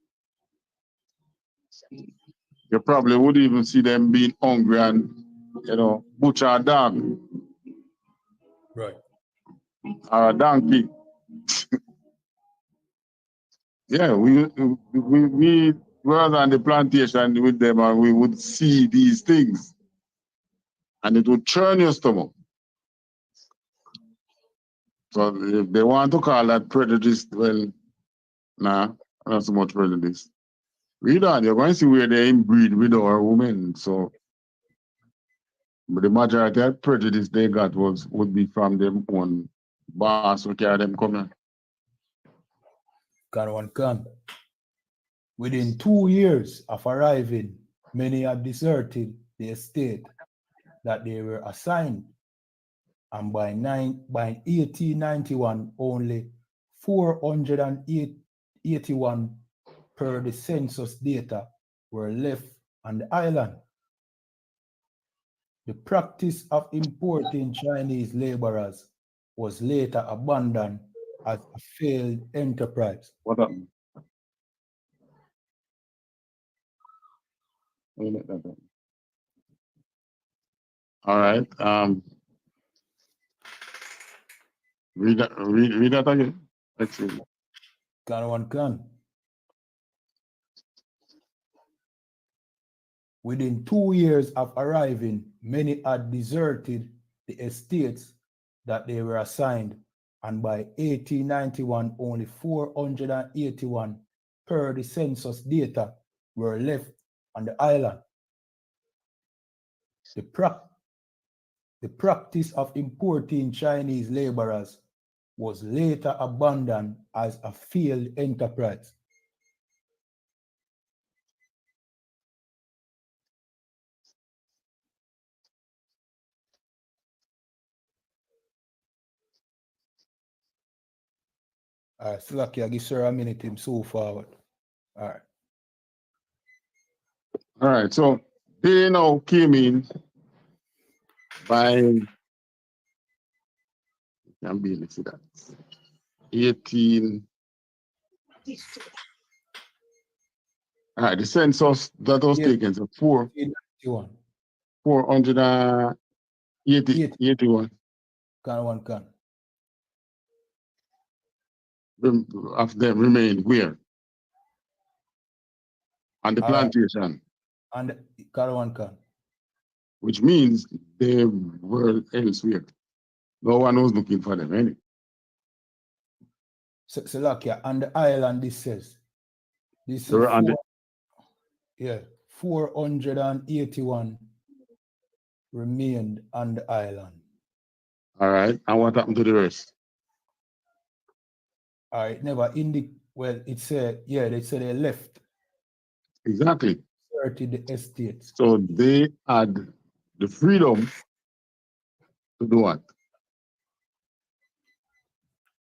You probably would even see them being hungry and, you know, butcher a dog. Right. Or a donkey. Yeah, we were on the plantation with them and we would see these things. And it would churn your stomach. So if they want to call that prejudice, well, nah, not so much prejudice. Read on, you're going to see where they inbreed with our women. So but the majority of prejudice they got would be from them own boss who carry them coming. Gun. Within 2 years of arriving, many had deserted the estate that they were assigned. And by 1891, only 481 per the census data were left on the island. The practice of importing Chinese laborers was later abandoned as a failed enterprise. What up? All right. Read that again. Let's see. Can. Within 2 years of arriving, many had deserted the estates that they were assigned, And by 1891, only 481 per the census data were left on the island. The practice of importing Chinese laborers was later abandoned as a failed enterprise. All right, Slacky, I give sir a minute him so forward. All right. All right, so they now came in by, I'm being to see that, 18. All right, the census that was taken, so 481. 481 Can one can. of them remained where? On the All right. plantation, And can one can. which means they were elsewhere. No one was looking for them, anyway. So Slacky, on the island, this says They were on the, 481 remained on the island. all right, and what happened to the rest? All right, never well, it said, they said they left, Exactly. deserted the estates. So they had the freedom to do what?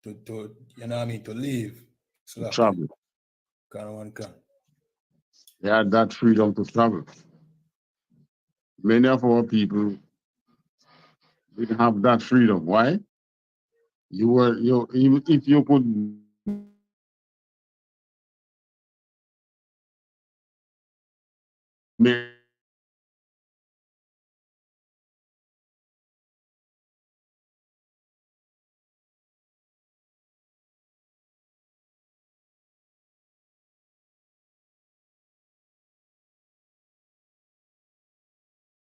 To you know what I mean, to leave. To travel. Can one can. They had that freedom to travel. Many of our people didn't have that freedom. Why? Even if you could make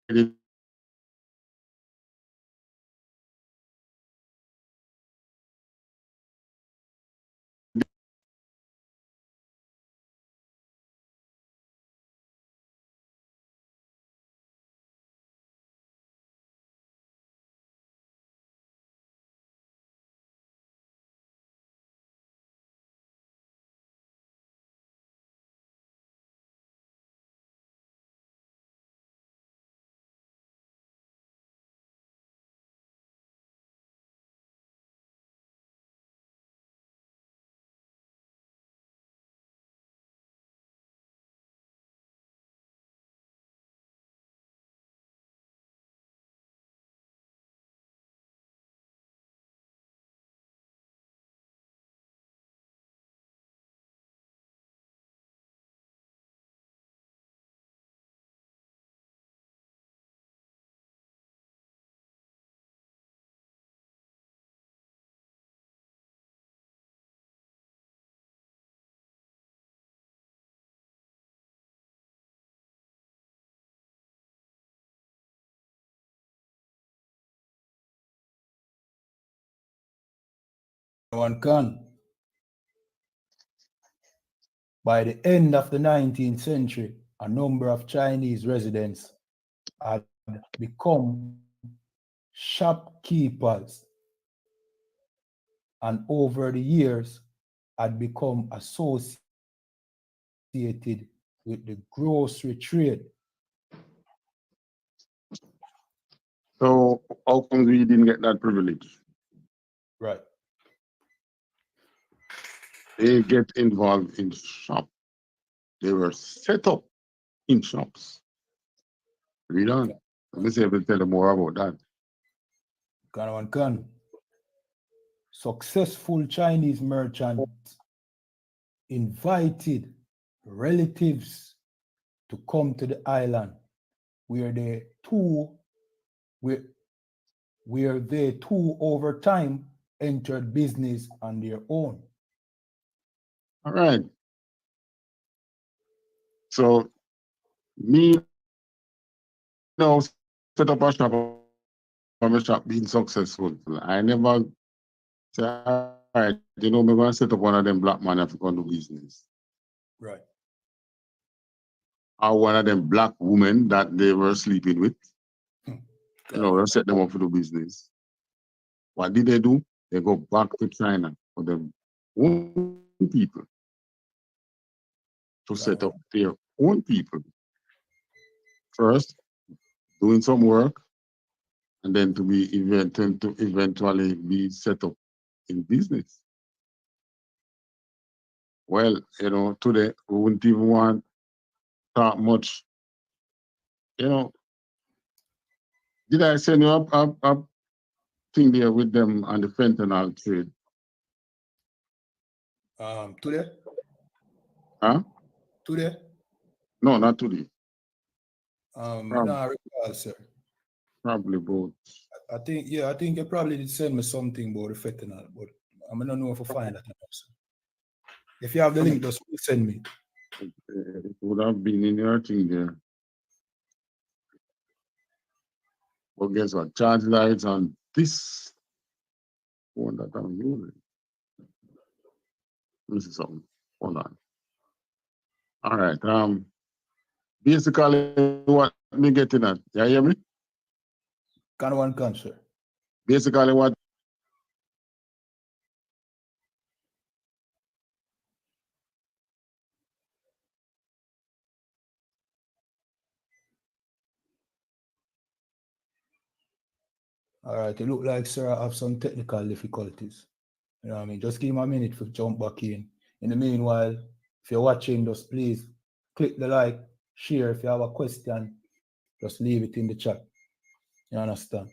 it, One can. By the end of the 19th century, a number of Chinese residents had become shopkeepers, and over the years had become associated with the grocery trade. so how come we didn't get that privilege? Right. They get involved in shop. They were set up in shops. Read on. Let me see if I tell you more about that. Can. Successful Chinese merchants invited relatives to come to the island where they too over time entered business on their own. All right. So me now set up a shop, I'm a shop being successful. I never Say, all right, you know, we're going to set up one of them black man if you can do business. Right. Or one of them black women that they were sleeping with. Hmm. You know, they'll set them up for the business. What did they do? They go back to China for them own people to set up their own people. First, doing some work, and then to eventually be set up in business. Well, you know, today we wouldn't even want to talk much. You know, did I send you up thing there with them on the fentanyl trade? Today? Huh? Today? No, not today. No, I recall, sir. Probably both. I think you probably did send me something about the fentanyl, but I don't know if I find that now, sir. If you have the link, just send me. It would have been in your thing there. But guess what? Charge lights on this one that I'm using. Let me see something. Hold on. All right. Basically what me getting at. You hear me? Can one can, sir. Basically what All right, it look like, sir, I have some technical difficulties. You know what I mean? Just give me a minute to jump back in. In the meanwhile, if you're watching, just please click the like, share. If you have a question, just leave it in the chat. You understand?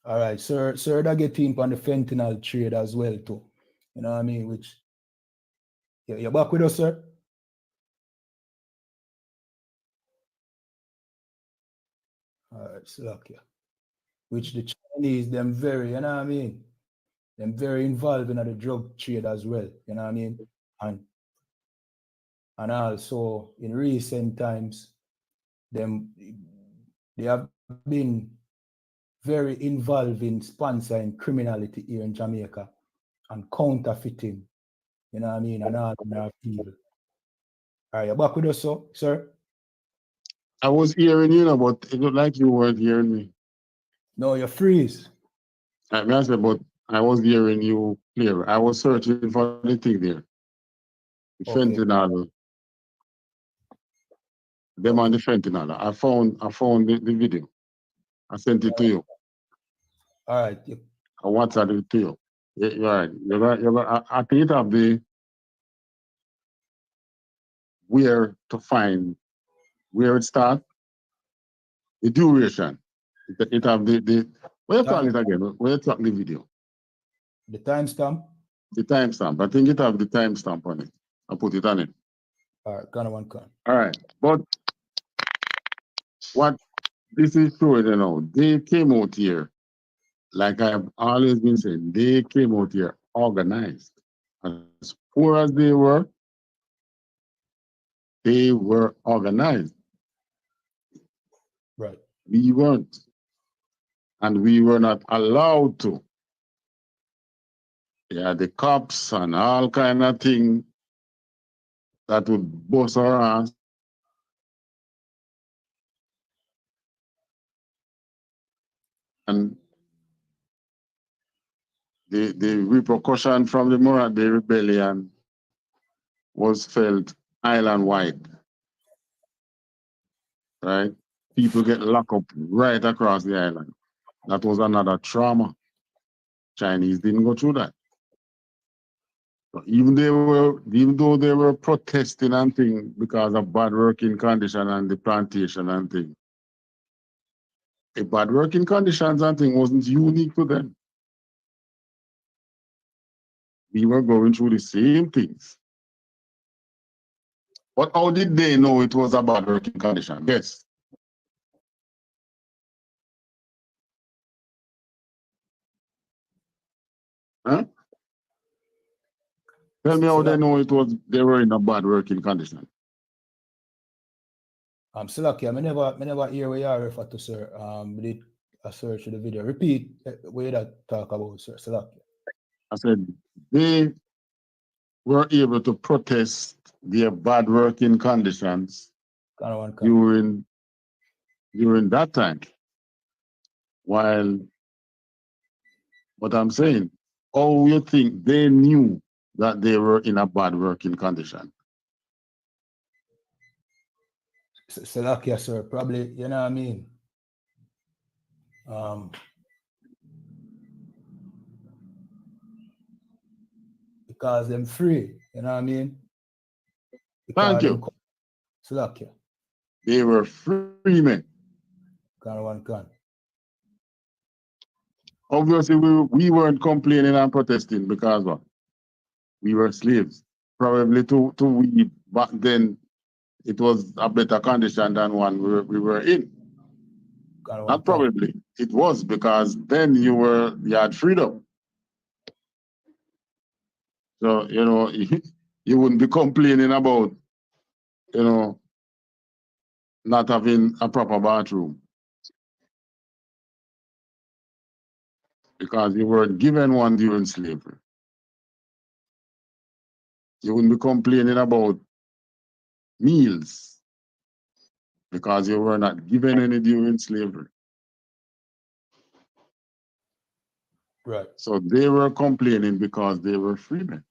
All right, sir, that get in on the fentanyl trade as well too. You know what I mean? Which you're back with us, sir? All right, Slovakia. Which the Chinese, them very, you know what I mean? Them very involved in the drug trade as well. You know what I mean? And also in recent times, they have been very involved in sponsoring criminality here in Jamaica and counterfeiting, you know what I mean, and all manner of evil. Are you back with us, sir? I was hearing you, but it looked like you weren't hearing me. No, you freeze. I said, but I was hearing you clear. I was searching for the thing there. The Okay. fentanyl. Them on the fentanyl. I found the video. I sent it to you. All right. I WhatsApp it to you. You're right. I think it have the where to find where it starts, the duration. It have the what you call it again? Where you track the video? The timestamp? The timestamp. I think it have the timestamp on it. I put it on it. All right, kind of one can. All right. But what this is showing, you know, they came out here, like I've always been saying, they came out here organized. As poor as they were organized. Right. We weren't. And we were not allowed to. Yeah, the cops and all kind of thing that would bust our ass. And the repercussion from the Morant Day Rebellion was felt island-wide, right? People get locked up right across the island. That was another trauma. Chinese didn't go through that. So even though they were protesting and things because of bad working condition and the plantation and things, the bad working conditions and things wasn't unique to them. We were going through the same things. But how did they know it was a bad working condition? Yes. Huh? Tell me how they know they were in a bad working condition. Salaki, I never hear where you are refer to, sir. We did a search of the video. Repeat where you that talk about, sir. Salaki. I said they were able to protest their bad working conditions during that time. While what I'm saying, how you think they knew that they were in a bad working condition? Salakia, sir, probably, you know what I mean? Because them free, you know what I mean? Because Thank you. Salakia. They were free men. Obviously, we weren't complaining and protesting because what? We were slaves. Probably to we back then, it was a better condition than one we were in. Not probably. It was because then you had freedom. So, you know, you wouldn't be complaining about, you know, not having a proper bathroom. Because you weren't given one during slavery. You wouldn't be complaining about meals because you were not given any during slavery. Right. So they were complaining because they were freemen.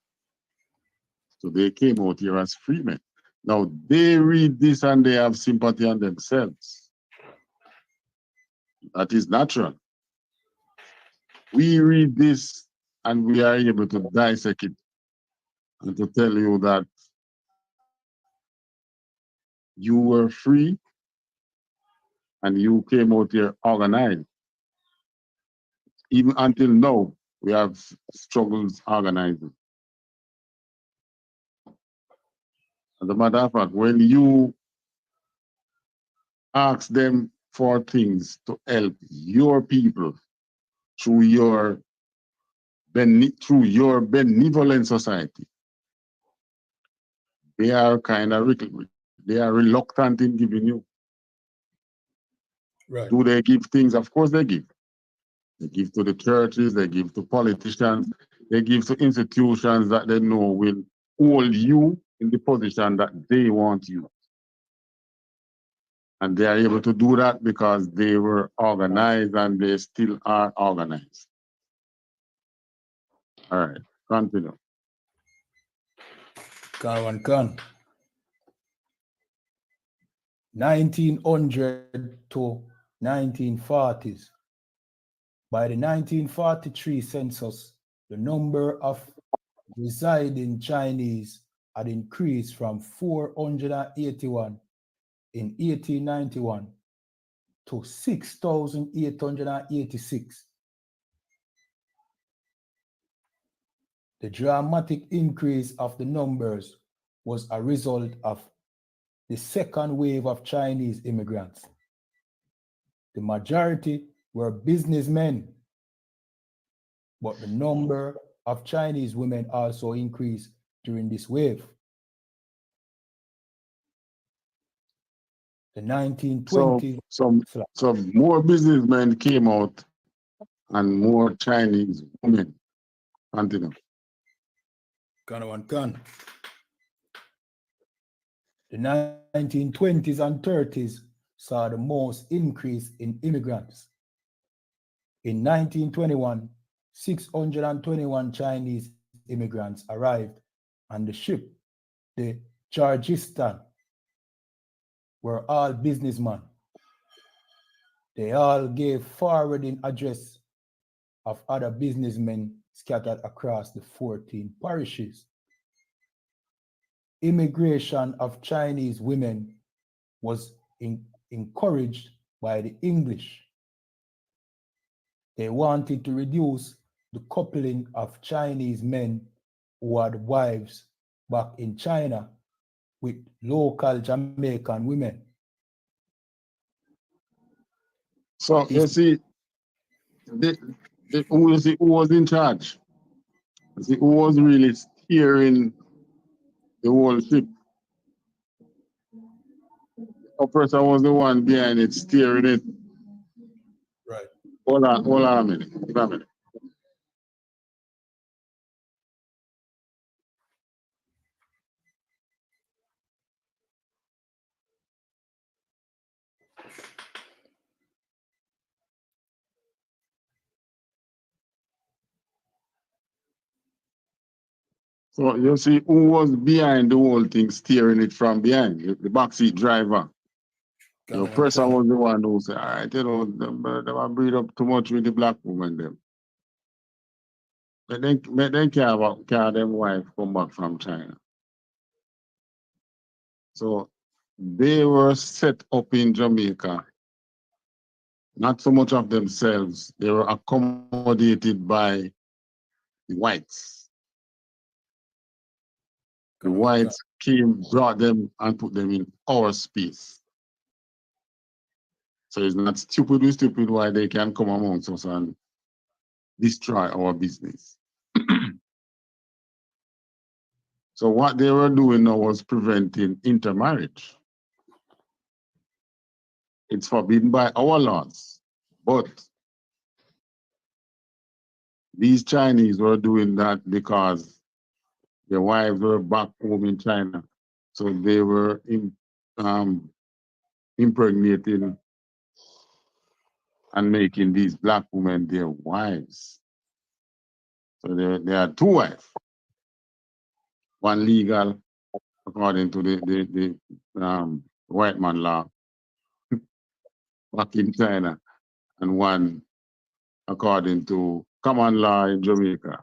So they came out here as freemen. Now they read this and they have sympathy on themselves. That is natural. We read this and we are able to dissect it and to tell you that you were free and you came out here organized. Even until now, we have struggles organizing. As a matter of fact, when you ask them for things to help your people through your benevolent society, they are reluctant in giving you. Right. Do they give things? Of course they give. They give to the churches, they give to politicians, they give to institutions that they know will hold you in the position that they want you. And they are able to do that because they were organized and they still are organized. All right, continue. Kan. 1900 to 1940s. By the 1943 census, the number of residing Chinese had increased from 481 in 1891 to 6,886. The dramatic increase of the numbers was a result of the second wave of Chinese immigrants. The majority were businessmen, but the number of Chinese women also increased during this wave. The 1920s. So more businessmen came out and more Chinese women. Continue. The 1920s and 30s saw the most increase in immigrants. In 1921, 621 Chinese immigrants arrived on the ship, the Kyrgyzstan, were all businessmen. They all gave forwarding address of other businessmen scattered across the 14 parishes. Immigration of Chinese women was encouraged by the English. They wanted to reduce the coupling of Chinese men who had wives back in China with local Jamaican women. So you see, who was in charge? You see, who was really steering the whole ship? oppressor was the one behind it, steering it. Right. Hold on a minute. Give a minute. So you see who was behind the whole thing, steering it from behind, the backseat driver. The oppressor was the one who said, all right, you know, them breed up too much with the black woman them. But then care them wife come back from China. So they were set up in Jamaica, not so much of themselves. They were accommodated by the whites. The whites came, brought them, and put them in our space. So it's not stupid why they can come amongst us and destroy our business. So what they were doing now was preventing intermarriage. It's forbidden by our laws, but these Chinese were doing that because their wives were back home in China. So they were impregnating and making these black women their wives. So they had two wives. One legal, according to the white man law back in China, and one according to common law in Jamaica.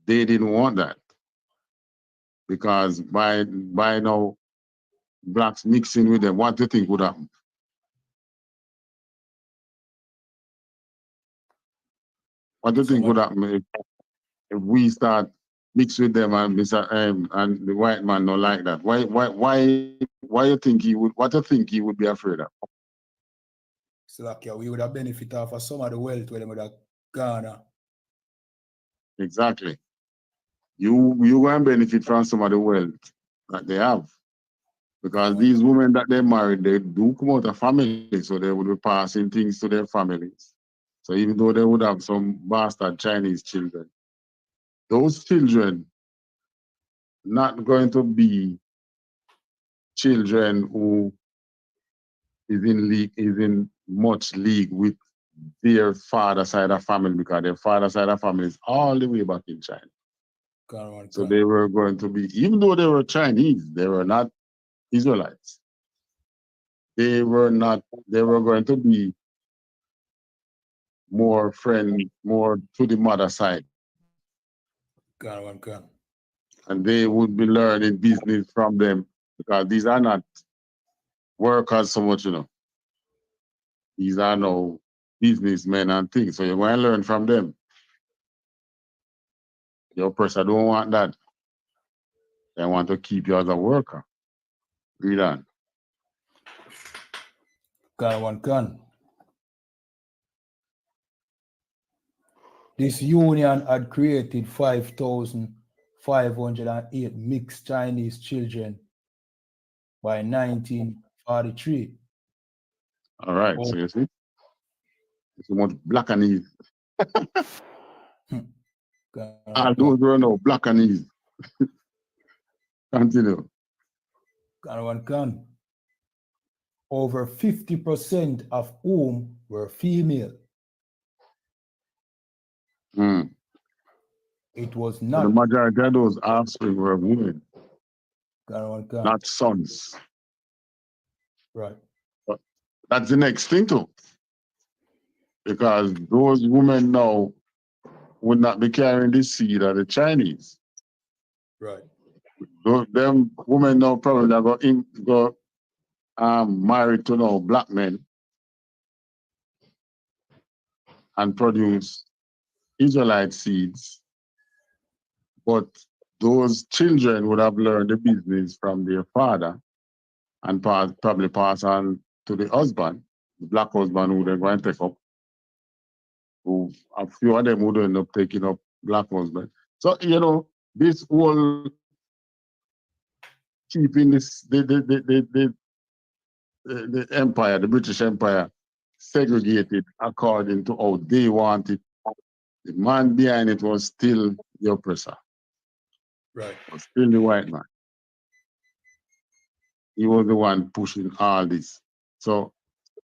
They didn't want that because by now blacks mixing with them, what do you think would happen? What do you think would happen if we start mix with them and and the white man not like that? Why you think he would? What do you think he would be afraid of? So like, yeah, we would have benefited off of some of the wealth where they would have gone. Exactly. You going to benefit from some of the wealth that they have. Because these women that they married, they do come out of family, so they would be passing things to their families. So even though they would have some bastard Chinese children, those children not going to be children who is in much league with their father side of family, because their father side of family is all the way back in China. So they were going to be, even though they were Chinese, they were not Israelites. They were going to be more friendly, more to the mother side. And they would be learning business from them, because these are not workers so much, you know. These are no businessmen and things. So you want to learn from them. Your person don't want that. They want to keep you as a worker. Read on. This union had created 5,508 mixed Chinese children by 1943. All right, so you see? It's much blackanese. All those were no blackanese. Continue. Over 50% of whom were female. It was not. So the majority of those offspring were women, not sons. Right. But that's the next thing too. Because those women now would not be carrying the seed of the Chinese. Right. Them women now probably go married to now black men and produce Israelite seeds. But those children would have learned the business from their father and probably pass on to the husband, the black husband who they're going to take up. Who a few of them would end up taking up black husband. So, you know, this whole keeping this the empire, the British Empire, segregated according to how they want it. The man behind it was still the oppressor. Right. Was still the white man. He was the one pushing all this. So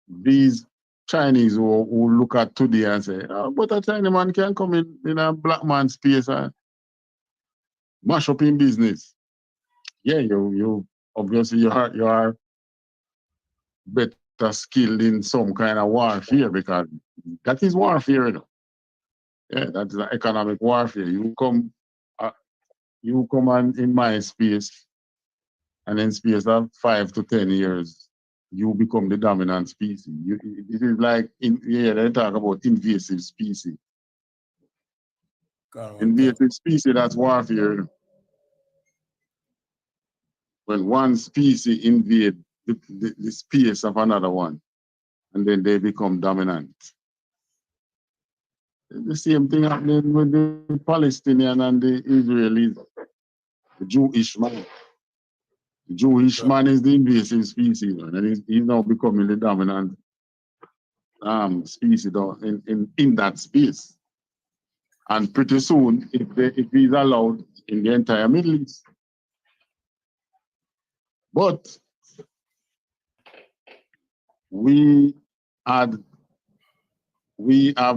these Chinese who look at today and say, oh, but a Chinese man can come in a black man's space and mash up in business. Yeah, you obviously you are better skilled in some kind of warfare because that is warfare, you know. Yeah, that's an economic warfare. You come in my space, and in space of 5 to 10 years, you become the dominant species. It is like they talk about invasive species. Invasive species, that's warfare. You know. When one species invade the space of another one, and then they become dominant. The same thing happening with the Palestinian and the Israelis, the Jewish man. The Jewish man is the invasive species, and he's now becoming the dominant species in that space. And pretty soon, if he's allowed in the entire Middle East. But we have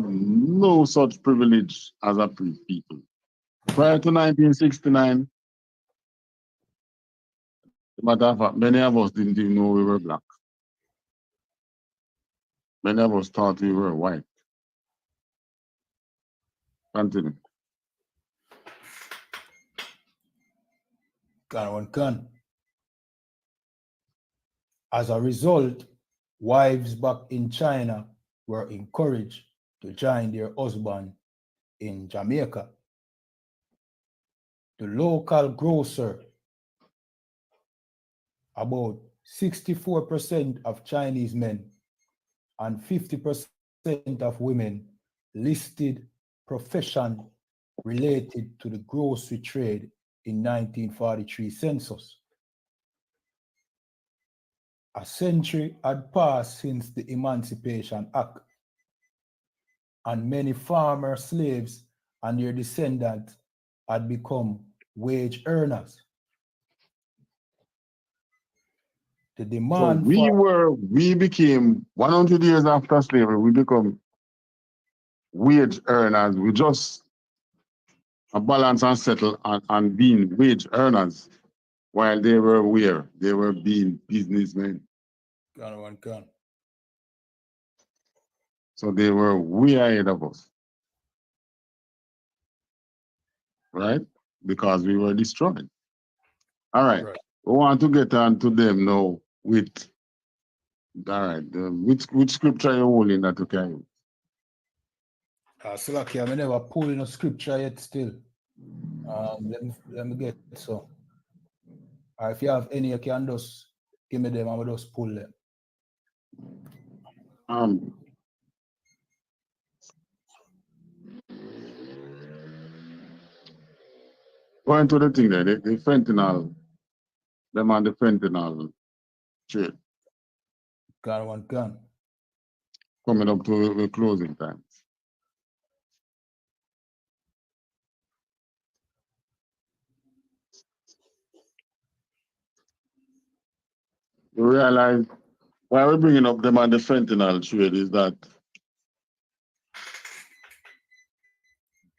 no such privilege as a people. Prior to 1969, as a matter of fact, many of us didn't even know we were black. Many of us thought we were white. Continue. As a result, wives back in China were encouraged to join their husband in Jamaica. The local grocer, about 64% of Chinese men and 50% of women listed profession related to the grocery trade in 1943 census. A century had passed since the Emancipation Act, and many farmer slaves and their descendants had become wage earners. The demand we became 100 years after slavery, we become wage earners. We just balance and settle and being wage earners while they were where? They were being businessmen. So they were way ahead of us. Right? Because we were destroyed. All right. We want to get on to them now with, all right, which scripture you holding that you can use? Slacky, I never pulled in a scripture yet still. Let me get so. If you have any, you can just give me them, I will just pull them. Going to the thing there, the fentanyl, them on the fentanyl trade. Gun. Coming up to the closing time. You realize why we're bringing up them on the fentanyl trade is that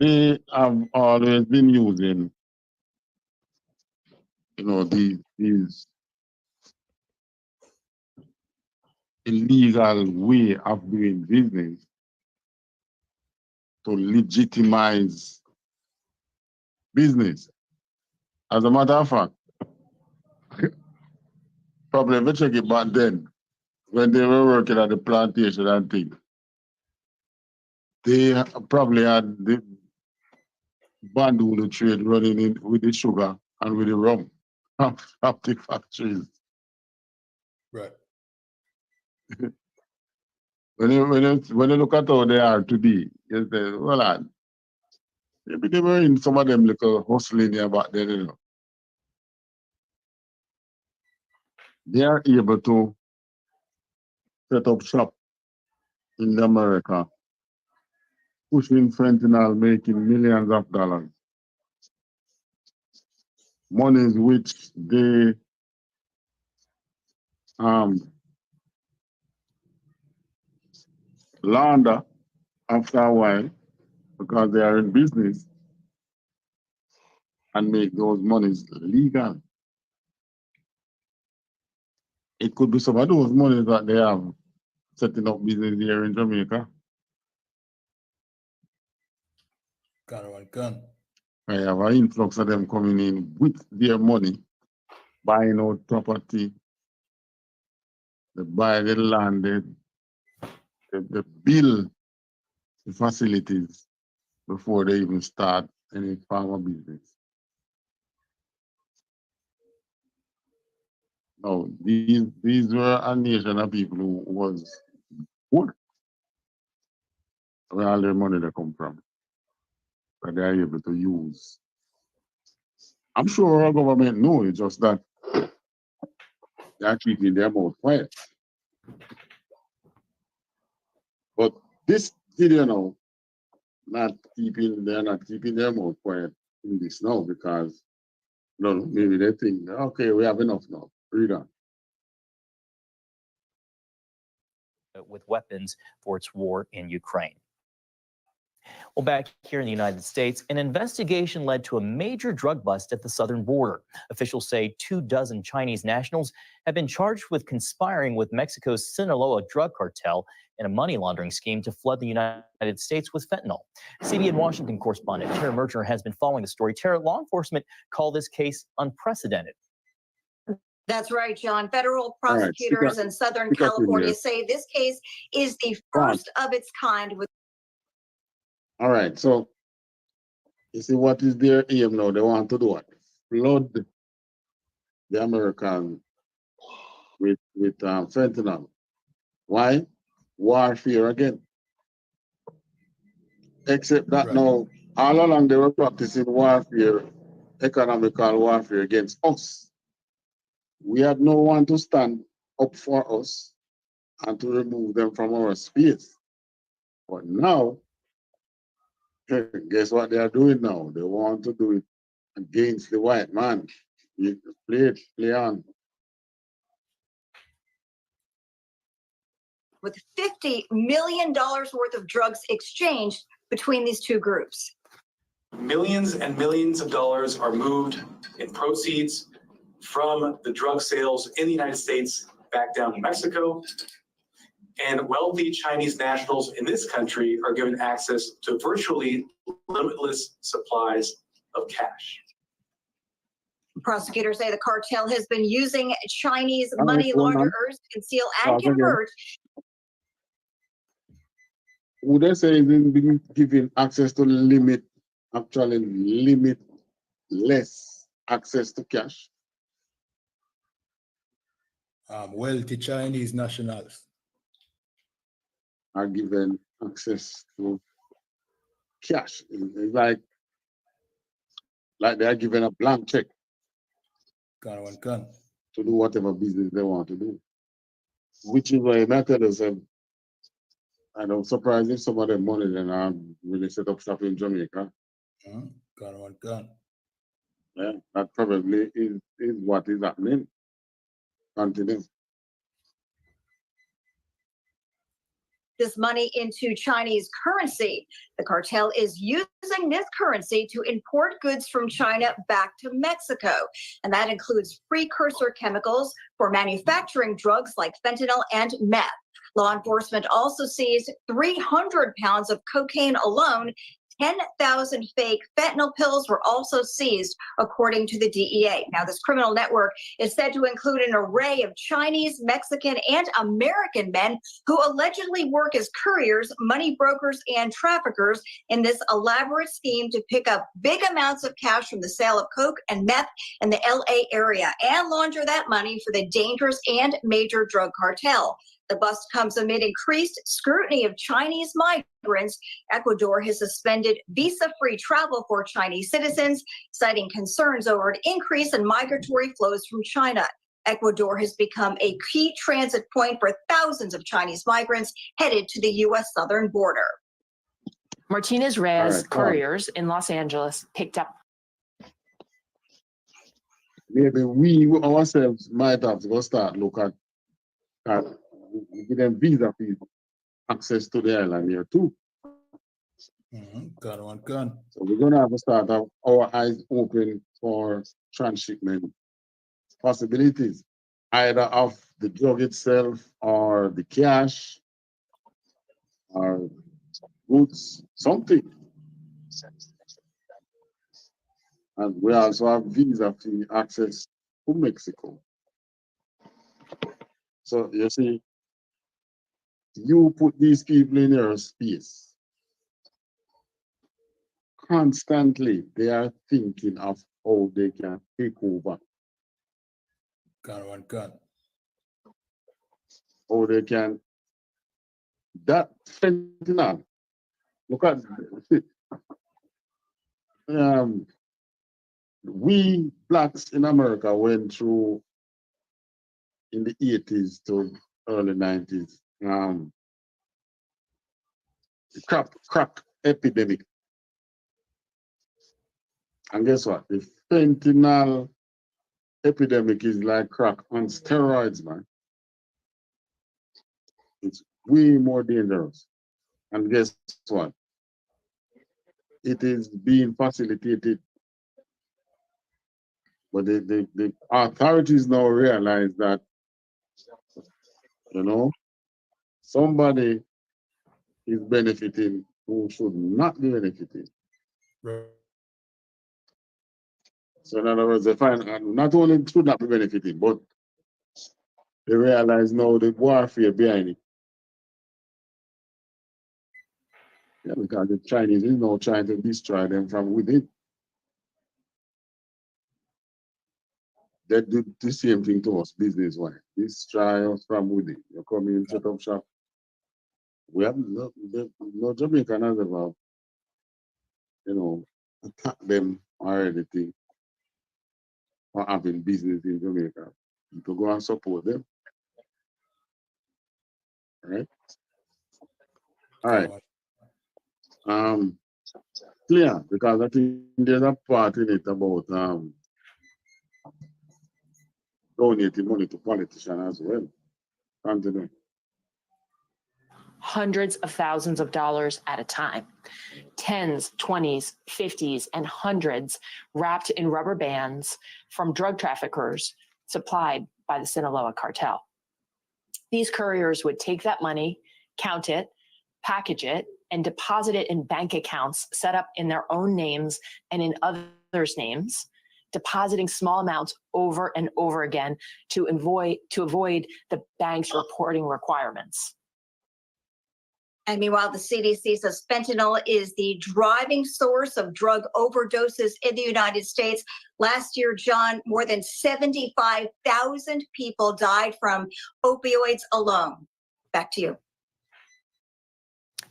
they have always been using, you know, these illegal way of doing business to legitimize business. As a matter of fact, probably if you check it back then, when they were working at the plantation and things, they probably had the bandulu trade running in with the sugar and with the rum of the factories. Right. When you look at how they are today, you say, well, maybe they were in some of them little hustling here back then, you know. they are able to set up shop in America, pushing fentanyl, making millions of dollars. Monies which they launder after a while because they are in business and make those monies legal. It could be some of those monies that they have setting up business here in Jamaica. Gun. I have an influx of them coming in with their money, buying out property, they buy the land, they build the facilities before they even start any farm of business. No, these were a nation of people who was poor. Where all their money they come from, that they are able to use. I'm sure our government knows, it's just that they are keeping their mouth quiet. But this video now, they're not keeping their mouth quiet in this now because maybe they think, okay, we have enough now. Read on. With weapons for its war in Ukraine. Well, back here in the United States, an investigation led to a major drug bust at the southern border. Officials say 24 Chinese nationals have been charged with conspiring with Mexico's Sinaloa drug cartel in a money laundering scheme to flood the United States with fentanyl. CBN Washington correspondent Tara Merchner has been following the story. Tara, law enforcement call this case unprecedented. That's right, John. Federal prosecutors in Southern California say this case is the first of its kind. All right, so you see what is their aim now? They want to do what? Flood the Americans with fentanyl. Why? Warfare again. Except that now, all along they were practicing warfare, economical warfare against us. We had no one to stand up for us and to remove them from our space. But now, guess what they are doing now? They want to do it against the white man. You play on. With $50 million worth of drugs exchanged between these two groups. Millions and millions of dollars are moved in proceeds from the drug sales in the United States back down to Mexico. And wealthy Chinese nationals in this country are given access to virtually limitless supplies of cash. Prosecutors say the cartel has been using Chinese money launderers to conceal and convert. Would they say they've been given access to limitless access to cash? Wealthy Chinese nationals are given access to cash. It's like they are given a blank check to do whatever business they want to do. Which is why I tell us, I don't surprise if some of them money then really set up shop in Jamaica. Yeah, that probably is what is happening. Continue. This money into Chinese currency. The cartel is using this currency to import goods from China back to Mexico. And that includes precursor chemicals for manufacturing drugs like fentanyl and meth. Law enforcement also seized 300 pounds of cocaine alone. 10,000 fake fentanyl pills were also seized, according to the DEA. Now, this criminal network is said to include an array of Chinese, Mexican, and American men who allegedly work as couriers, money brokers, and traffickers in this elaborate scheme to pick up big amounts of cash from the sale of coke and meth in the LA area and launder that money for the dangerous and major drug cartel. The bust comes amid increased scrutiny of Chinese migrants. Ecuador has suspended visa-free travel for Chinese citizens, citing concerns over an increase in migratory flows from China. Ecuador has become a key transit point for thousands of Chinese migrants headed to the U.S. southern border. Martinez Reyes All right, couriers in Los Angeles picked up. Maybe we ourselves might have to go start look at give them visa fee access to the island here too. Gun. So we're gonna have to start our eyes open for transshipment possibilities, either of the drug itself or the cash or goods, something. And we also have visa fee access to Mexico. So you see, you put these people in your space. Constantly, they are thinking of how they can take over. Gun. How they can, that fentanyl, look at, we blacks in America went through in the 80s to early 90s, the crack epidemic. And guess what? The fentanyl epidemic is like crack on steroids, man. It's way more dangerous. And guess what? It is being facilitated. But the authorities now realize that, you know, somebody is benefiting who should not be benefiting. Right. So in other words, they find not only should not be benefiting, but they realize now the warfare behind it. Yeah, because the Chinese is now trying to destroy them from within. They do the same thing to us business-wise. Destroy us from within. You come in, set up shop. We have no Jamaican has ever, you know, attack them or anything for having business in Jamaica. You can go and support them. Right? All right. Clear, because I think there's a part in it about donating money to politicians as well. Continue. Hundreds of thousands of dollars at a time. Tens, 20s, 50s, and hundreds wrapped in rubber bands from drug traffickers supplied by the Sinaloa cartel. These couriers would take that money, count it, package it, and deposit it in bank accounts set up in their own names and in others' names, depositing small amounts over and over again to avoid the bank's reporting requirements. And meanwhile, the CDC says fentanyl is the driving source of drug overdoses in the United States. Last year, John, more than 75,000 people died from opioids alone. Back to you.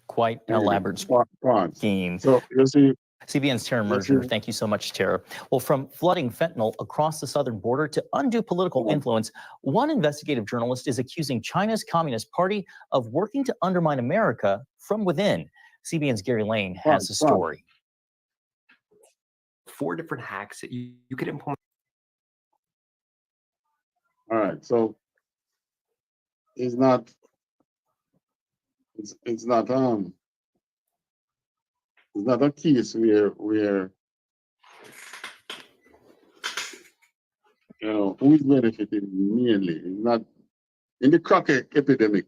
Quite an elaborate scheme. So you see, CBN's Tara Merger, thank you so much, Tara. Well, from flooding fentanyl across the southern border to undue political influence, one investigative journalist is accusing China's Communist Party of working to undermine America from within. CBN's Gary Lane has the story. 4 different hacks that you could implement. All right, so it's not a case where you know who is benefiting mainly. It's not in the crack epidemic.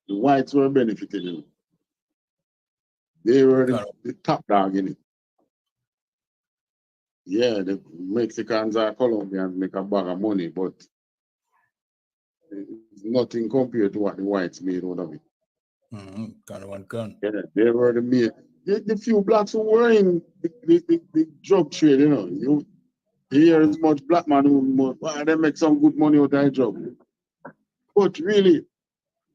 The whites were benefiting. They were the top dog in it. Yeah, the Mexicans or Colombians make a bag of money, but it's nothing compared to what the whites made out of it. Yeah, they were the main. The few blacks who were in the drug trade, you know. You hear as much black man who they make some good money out of that drug. But really,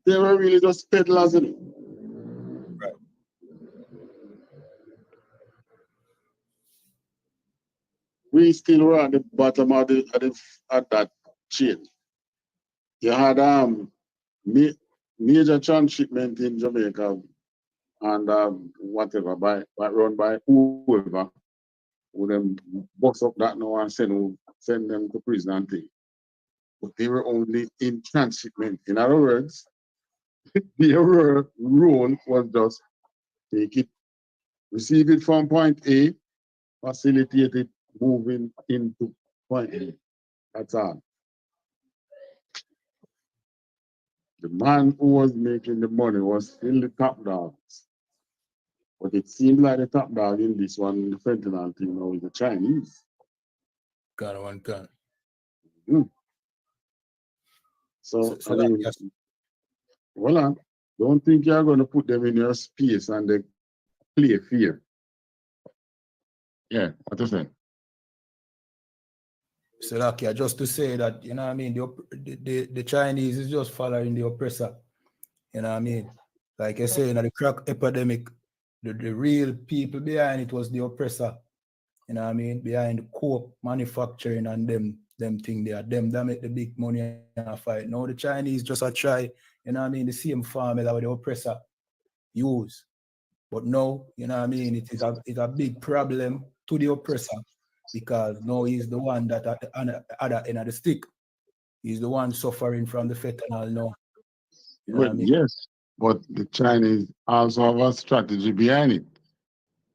they were really just peddlers in it. we still were at the bottom of at that chain. You had major transshipment in Jamaica and whatever run by whoever would then bust up that now and send them to prison and things. But they were only in transshipment. In other words, their role was just take it, receive it from point A, facilitate it moving into point A. That's all. The man who was making the money was still the top dogs. But it seemed like the top dog in this one, the fentanyl thing now, is the Chinese. Gun one gun. So I mean, well, don't think you're going to put them in your space and they play fear. Yeah, what you say? So like, yeah, just to say that, you know what I mean, the Chinese is just following the oppressor. You know what I mean? Like I say, in the crack epidemic, the real people behind it was the oppressor. You know what I mean? Behind the coke manufacturing and them thing there. Them that make the big money and fight. Now the Chinese just a try, you know what I mean, the same formula with the oppressor use. But no, you know what I mean, it's a big problem to the oppressor because now he's the one that at the other end of the stick. He's the one suffering from the fentanyl now. You know what I mean? Yes, but the Chinese also have a strategy behind it.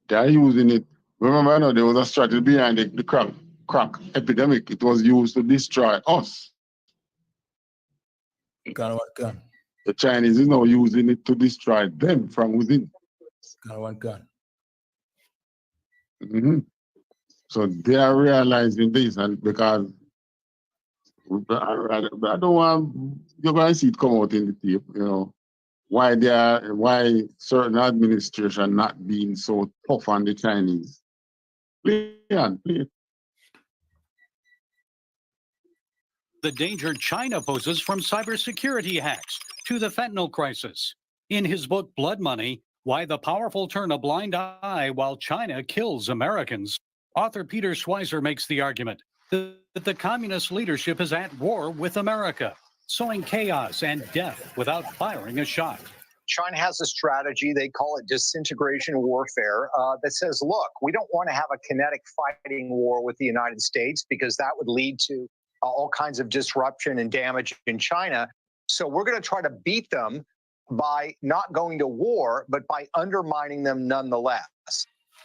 They're using it. Remember, I know there was a strategy behind the crack epidemic. It was used to destroy us. The Chinese is now using it to destroy them from within. So they are realizing this, and because I don't want you're going to see it come out in the tape, you know, why certain administration not being so tough on the Chinese. Play it. The danger China poses from cybersecurity hacks to the fentanyl crisis. In his book, Blood Money, Why the Powerful Turn a Blind Eye While China Kills Americans, author Peter Schweizer makes the argument that the communist leadership is at war with America, sowing chaos and death without firing a shot. China has a strategy, they call it disintegration warfare, that says, look, we don't want to have a kinetic fighting war with the United States because that would lead to all kinds of disruption and damage in China. So we're going to try to beat them by not going to war, but by undermining them nonetheless.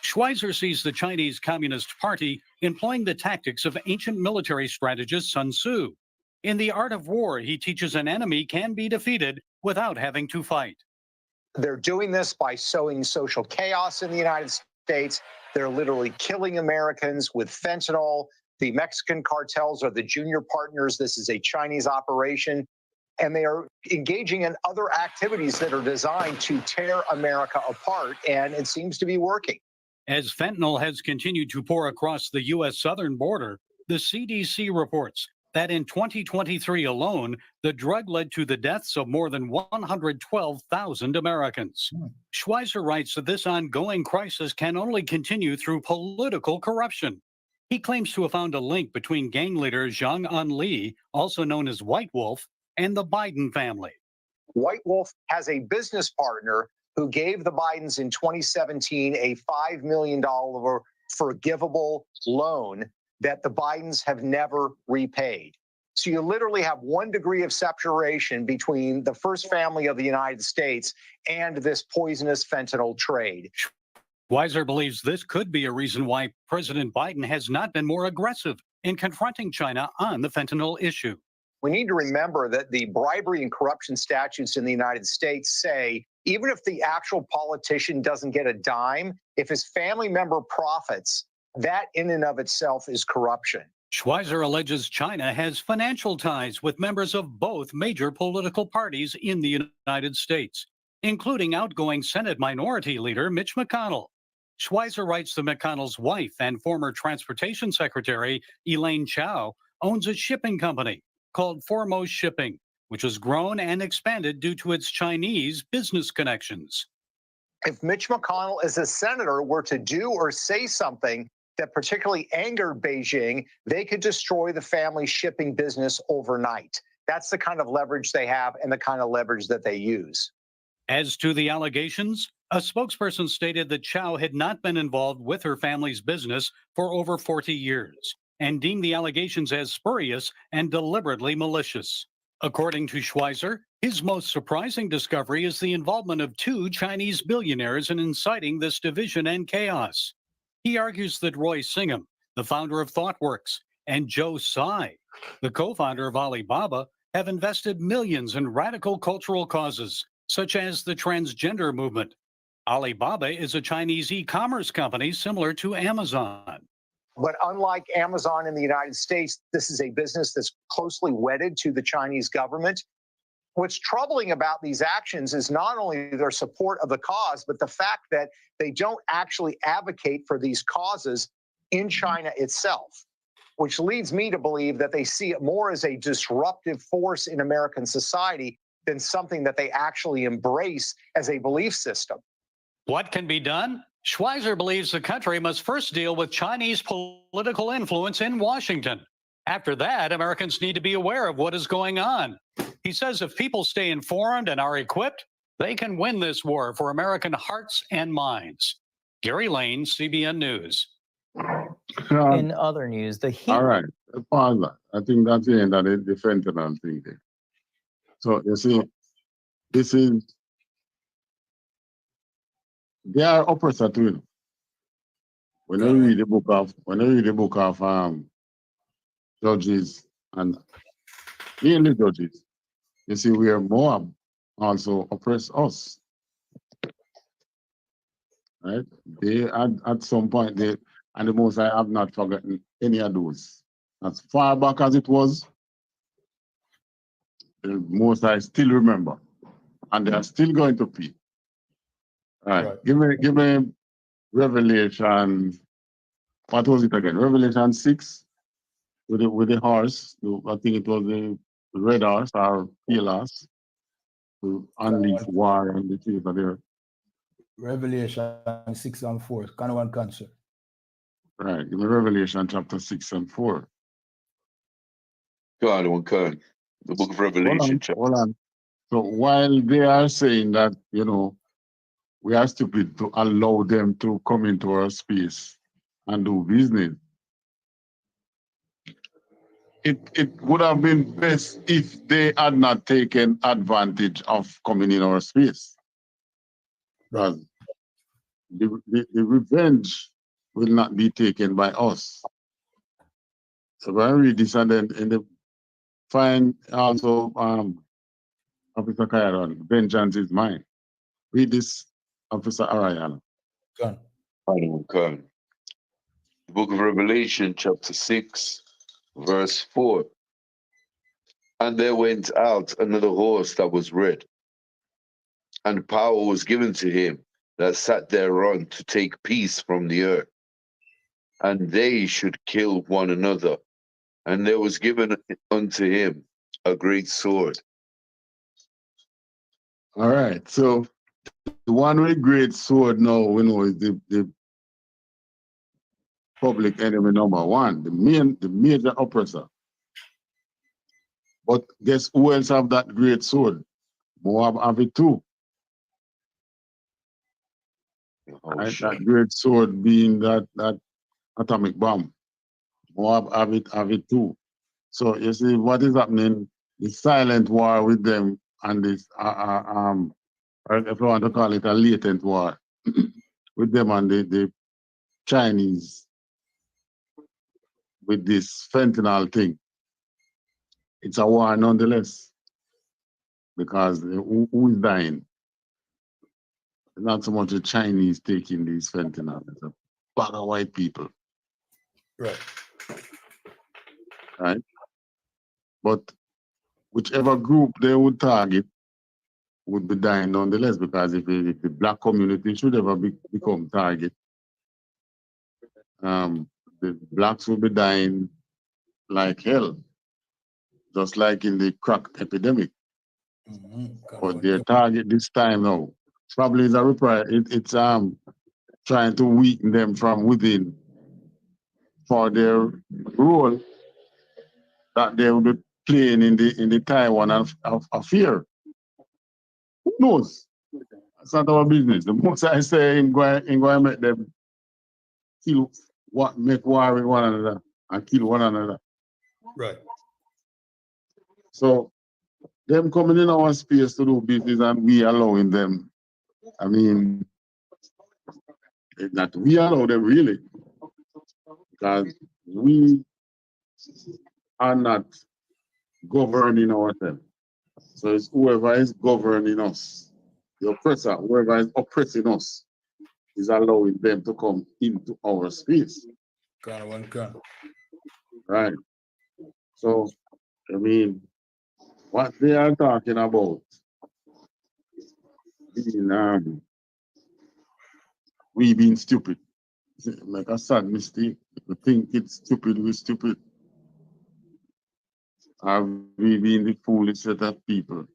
Schweizer sees the Chinese Communist Party employing the tactics of ancient military strategist Sun Tzu. In The Art of War, he teaches an enemy can be defeated without having to fight. They're doing this by sowing social chaos in the United States. They're literally killing Americans with fentanyl. The Mexican cartels are the junior partners. This is a Chinese operation. And they are engaging in other activities that are designed to tear America apart. And it seems to be working. As fentanyl has continued to pour across the U.S. southern border, the CDC reports that in 2023 alone, the drug led to the deaths of more than 112,000 Americans. Schweizer writes that this ongoing crisis can only continue through political corruption. He claims to have found a link between gang leader Zhang Anli, also known as White Wolf, and the Biden family. White Wolf has a business partner who gave the Bidens in 2017 a $5 million forgivable loan that the Bidens have never repaid. So you literally have 1 degree of separation between the first family of the United States and this poisonous fentanyl trade. Weiser believes this could be a reason why President Biden has not been more aggressive in confronting China on the fentanyl issue. We need to remember that the bribery and corruption statutes in the United States say even if the actual politician doesn't get a dime, if his family member profits, that in and of itself is corruption. Schweizer alleges China has financial ties with members of both major political parties in the United States, including outgoing Senate Minority Leader Mitch McConnell. Schweizer writes that McConnell's wife and former Transportation Secretary Elaine Chao owns a shipping company called Foremost Shipping, which has grown and expanded due to its Chinese business connections. If Mitch McConnell as a senator were to do or say something that particularly angered Beijing, they could destroy the family shipping business overnight. That's the kind of leverage they have and the kind of leverage that they use. As to the allegations, a spokesperson stated that Chow had not been involved with her family's business for over 40 years and deemed the allegations as spurious and deliberately malicious. According to Schweizer, his most surprising discovery is the involvement of 2 Chinese billionaires in inciting this division and chaos. He argues that Roy Singham, the founder of ThoughtWorks, and Joe Tsai, the co-founder of Alibaba, have invested millions in radical cultural causes, such as the transgender movement. Alibaba is a Chinese e-commerce company similar to Amazon. But unlike Amazon in the United States, this is a business that's closely wedded to the Chinese government. What's troubling about these actions is not only their support of the cause, but the fact that they don't actually advocate for these causes in China itself, which leads me to believe that they see it more as a disruptive force in American society than something that they actually embrace as a belief system. What can be done? Schweizer believes the country must first deal with Chinese political influence in Washington. After that, Americans need to be aware of what is going on. He says if people stay informed and are equipped, they can win this war for American hearts and minds. Gary Lane, CBN News. In other news, the heat. All right, pause that. I think that's the end of the fentanyl thing there. So you see, this is, they are oppressor too. You know. When I read the book of Judges and mainly Judges, you see where Moab also oppress us. Right? They at some point and the Most I have not forgotten any of those. As far back as it was, the Most I still remember. And they are still going to pay. All right. Give me Revelation. What was it again? Revelation 6 with the horse. I think it was the red horse or pale horse to unleash war and the chief of there. Revelation 6 and 4. Kind of one concert. Right. Give me Revelation chapter 6 and 4. God, one kind. The book of Revelation. Hold on. So while they are saying that, you know, we are stupid to allow them to come into our space and do business, it would have been best if they had not taken advantage of coming in our space. Because the revenge will not be taken by us. So when I read this and then in the find also Officer Kairon, vengeance is mine. Read this, Officer Arayana. Okay. The book of Revelation, chapter 6, verse 4. And there went out another horse that was red, and power was given to him that sat thereon to take peace from the earth. And they should kill one another. And there was given unto him a great sword. All right, so the one with great sword now we know is the public enemy number one, the major oppressor. But guess who else have that great sword? Moab have it too. Right? That great sword being that atomic bomb. Moab have it too. So you see what is happening, the silent war with them and this or if you want to call it a latent war with them and the Chinese with this fentanyl thing. It's a war nonetheless. Because who is dying? It's not so much the Chinese taking these fentanyl, it's a bag of white people. Right. Right? But whichever group they would target would be dying nonetheless, because if the black community should ever become target, the blacks will be dying like hell, just like in the crack epidemic. But their target this time now probably is a reply. It's trying to weaken them from within for their role that they would be playing in the Taiwan affair. Who knows? That's not our business. The most I say in going to make them kill what make war with one another and kill one another. Right. So them coming in our space to do business and we allowing them. I mean, that we allow them really, because we are not governing ourselves. So it's whoever is governing us, the oppressor, whoever is oppressing us, is allowing them to come into our space. Right. So, I mean, what they are talking about, being, we being stupid, like a sad mistake. We think it's stupid, we're stupid. Have we been the foolish set of people?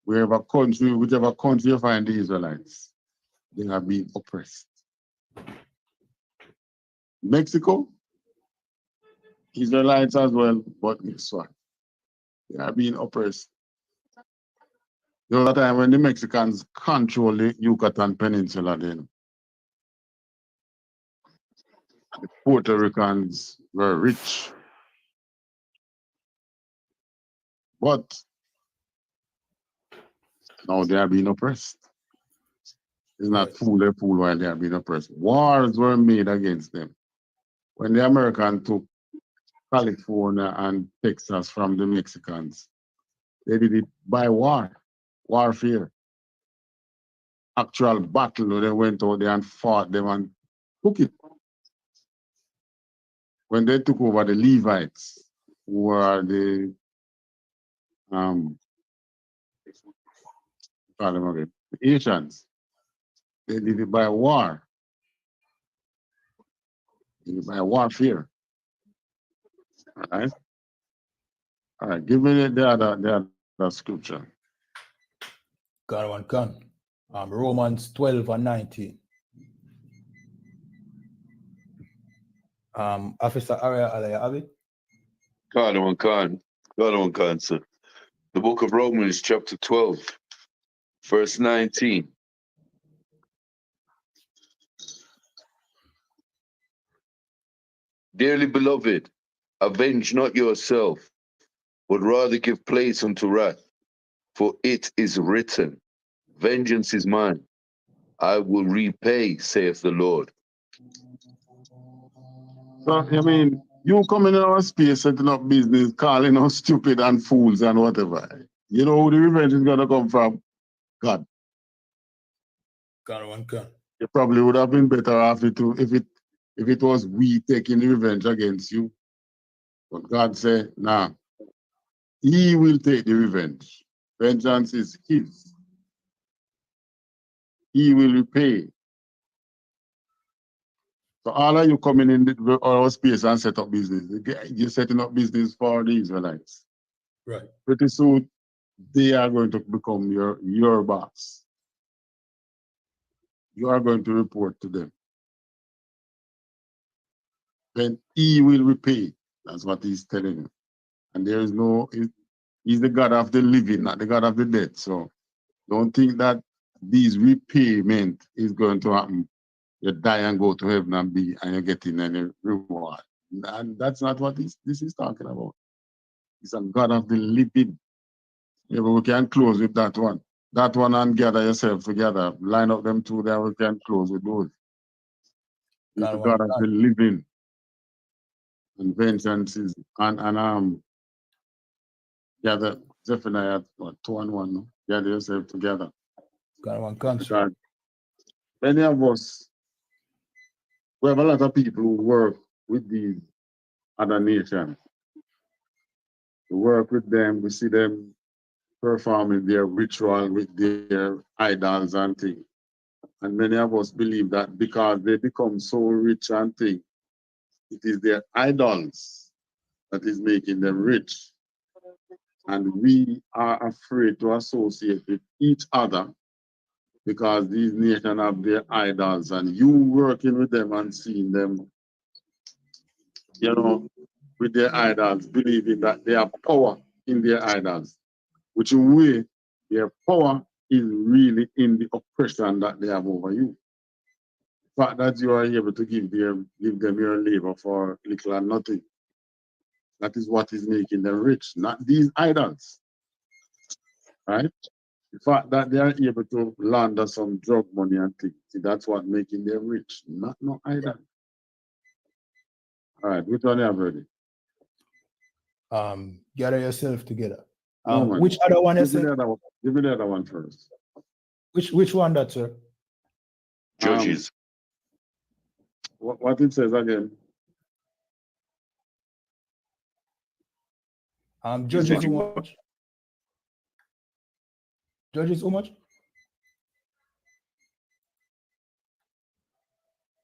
Whichever country you find the Israelites, they have been oppressed. Mexico, Israelites as well, but guess what? They are being oppressed. There was a time when the Mexicans controlled the Yucatan Peninsula then. The Puerto Ricans were rich. But now they are being oppressed. It's not fool while they are being oppressed. Wars were made against them. When the Americans took California and Texas from the Mexicans, they did it by warfare. Actual battle, they went out there and fought them and took it. When they took over the Levites, who were the Asians, they did it by war. They did it by warfare. All right? All right, give me the other scripture. God one can. Romans 12 and 19. Officer Area Alaya Abi. God one can, sir. The book of Romans, chapter 12, verse 19. Dearly beloved, avenge not yourself, but rather give place unto wrath. For it is written, vengeance is mine, I will repay, saith the Lord. So, I mean, you coming in our space, setting up business, calling us stupid and fools and whatever. You know who the revenge is going to come from? God. God one can. It probably would have been better off if it was we taking the revenge against you. But God said, nah, he will take the revenge. Vengeance is his. He will repay. So all of you coming in our space and set up business, you're setting up business for the Israelites. Right. Pretty soon, they are going to become your boss. You are going to report to them. Then he will repay. That's what he's telling you. And there is no, he's the God of the living, not the God of the dead. So don't think that this repayment is going to happen. You die and go to heaven and you're getting any reward. And that's not what this is talking about. It's a God of the living. Yeah, but we can close with that one. That one and gather yourself together. Line up them two there, we can close with those. He's the God of the living. And vengeance is gather Zephaniah 2 and 1. No? Gather yourself together. God one can. Because many of us, we have a lot of people who work with these other nations. We work with them, we see them performing their ritual with their idols and things. And many of us believe that because they become so rich and things, it is their idols that is making them rich. And we are afraid to associate with each other because these nations have their idols, and you working with them and seeing them you know, with their idols, believing that they have power in their idols, which in a way, their power is really in the oppression that they have over you. The fact that you are able to give them your labor for little and nothing. That is what is making them rich, not these idols. Right? The fact that they are able to launder some drug money and things, that's what making them rich, not no idol. All right, which one you have ready? Gather yourself together. No, man. Which other one you Give me said? the other one. Give me the other one first. Which one that, sir? Judges. What it says again? Judges how much? Judges how much?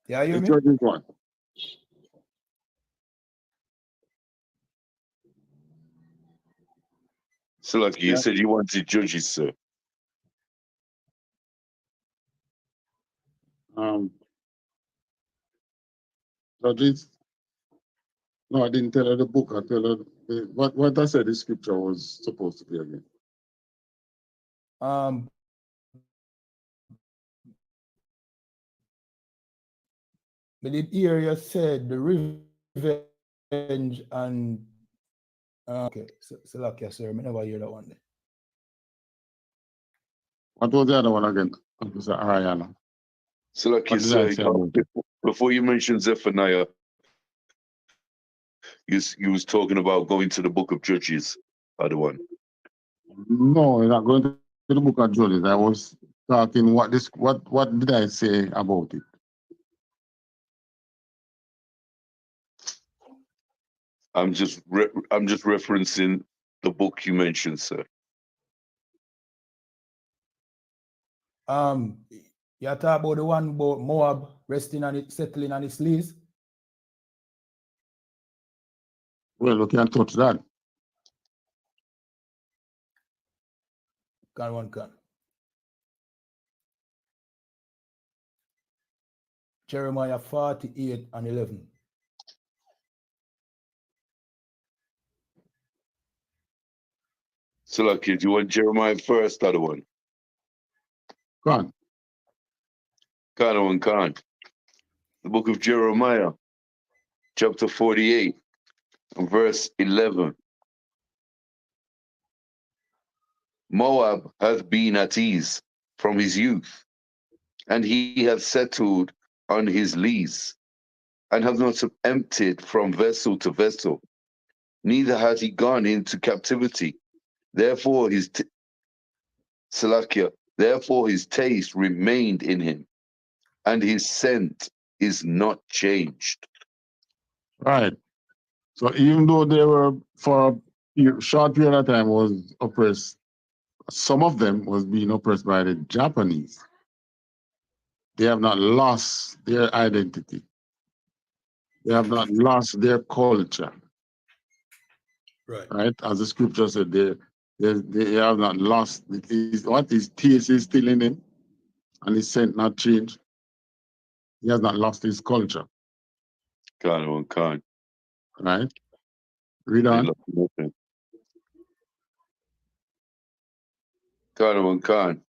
Yeah, you hear me? Judges one. So like you said you wanted Judges, sir. Judges. No, I didn't tell her the book. I tell her what I said the scripture was supposed to be again. But the area said the revenge and okay, so like yes, sir. I never hear that one there. What was the other one again? Officer YAHANNA. So like you said, before you mentioned Zephaniah, you was talking about going to the book of Judges, other one. No, I'm not going to the book of Judges. I was talking what did I say about it? I'm just referencing the book you mentioned, sir. You talk about the one about Moab resting on it, settling on its lease. Well, we can't touch that. Can. Jeremiah 48 and 11. So like do you want Jeremiah first, other one? Can. Can. The book of Jeremiah, chapter 48, and verse 11. Moab hath been at ease from his youth, and he hath settled on his lease, and hath not emptied from vessel to vessel, neither hath he gone into captivity. Therefore his taste remained in him, and his scent is not changed. Right. So even though they were for a short period of time was oppressed, some of them was being oppressed by the Japanese. They have not lost their identity. They have not lost their culture. Right? As the scripture said, they have not lost what his taste is still in him, and his scent not changed. He has not lost his culture. Can. Right? Read on. Can.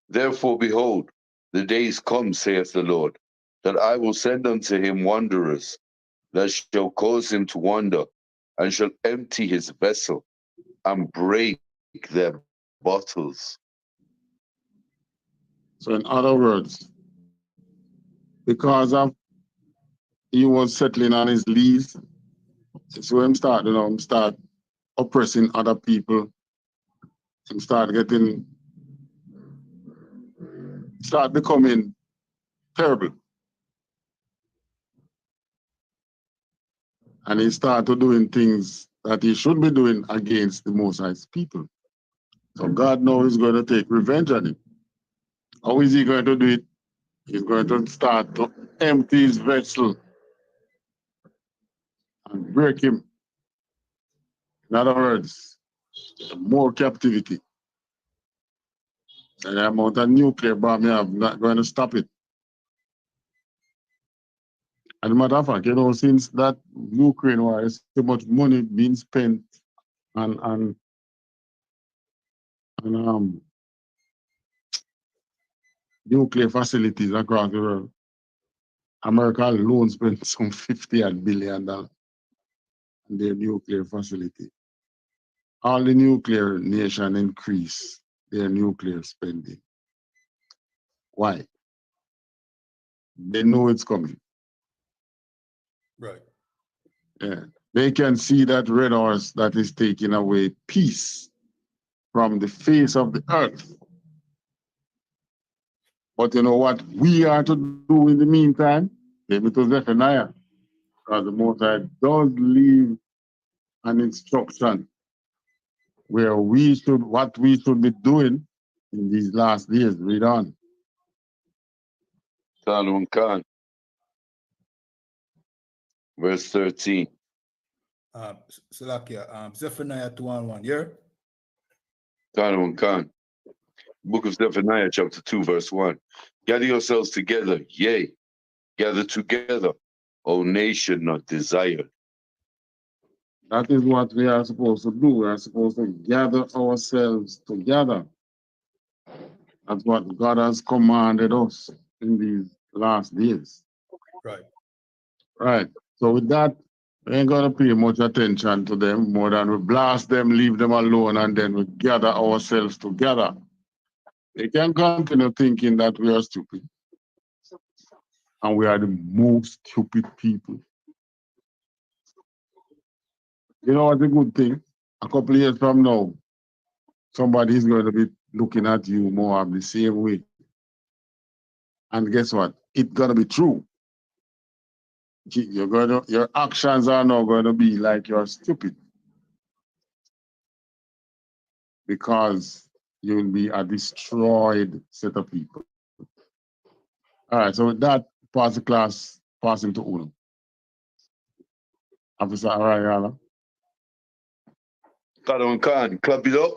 Therefore, behold, the days come, saith the Lord, that I will send unto him wanderers, that shall cause him to wander, and shall empty his vessel, and break their bottles. So in other words, because of he was settling on his lease, so him start oppressing other people, him start becoming terrible. And he started doing things that he should be doing against the Most High's people. So God knows he's going to take revenge on him. How is he going to do it? He's going to start to empty his vessel and break him. In other words, more captivity. And the amount of nuclear bomb you have not going to stop it. As a matter of fact, you know, since that Ukraine war, there's so much money being spent on nuclear facilities across the world. America alone spent some $50 billion on their nuclear facility. All the nuclear nations increase their nuclear spending. Why? They know it's coming. Right. Yeah. They can see that red horse that is taking away peace from the face of the earth. But you know what we are to do in the meantime? Maybe to Zephaniah. Because the Most High does leave an instruction where what we should be doing in these last days. Read on. Shalom Khan. Verse 13. Salakia, Zephaniah 2:1, yeah? Shalom Khan. Book of Zephaniah, chapter 2, verse 1. Gather yourselves together, yea, gather together, O nation not desired. That is what we are supposed to do. We are supposed to gather ourselves together. That's what God has commanded us in these last days. Right. Right. So with that, we ain't gonna pay much attention to them more than we blast them, leave them alone, and then we gather ourselves together. They can continue thinking that we are stupid. And we are the most stupid people. You know what's a good thing? A couple of years from now, somebody is going to be looking at you more of the same way. And guess what? It's gonna be true. Your actions are now going to be like you're stupid. Because you'll be a destroyed set of people. All right, so with that, pass the class, passing to Uno. Officer Arayala. Shalom Khan, clap it up.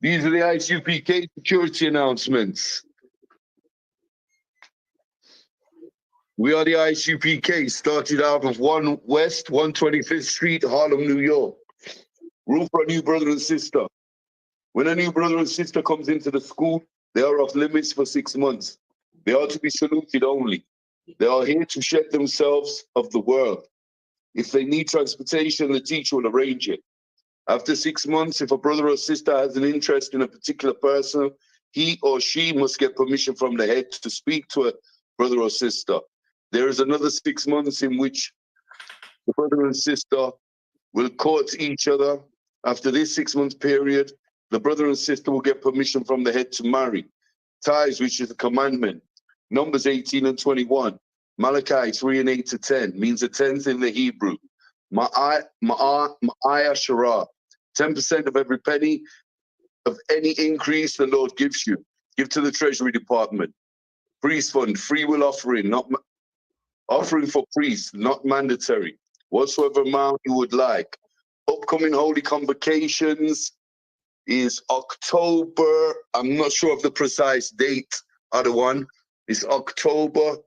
These are the I.S.U.P.K security announcements. We are the I.S.U.P.K, started out of 1 West 125th Street, Harlem, New York. Rule for a new brother and sister. When a new brother and sister comes into the school, they are off limits for 6 months. They are to be saluted only. They are here to shed themselves of the world. If they need transportation, the teacher will arrange it. After 6 months, if a brother or sister has an interest in a particular person, he or she must get permission from the head to speak to a brother or sister. There is another 6 months in which the brother and sister will court each other. After this 6 month period, the brother and sister will get permission from the head to marry. Ties, which is a commandment. Numbers 18 and 21. Malachi 3 and 8 to 10 means a tenth in the Hebrew. Ma'ayashara, 10% of every penny of any increase the Lord gives you. Give to the Treasury Department. Priest fund, free will offering, offering for priests, not mandatory. Whatsoever amount you would like. Upcoming holy convocations is October. I'm not sure of the precise date. Other one is October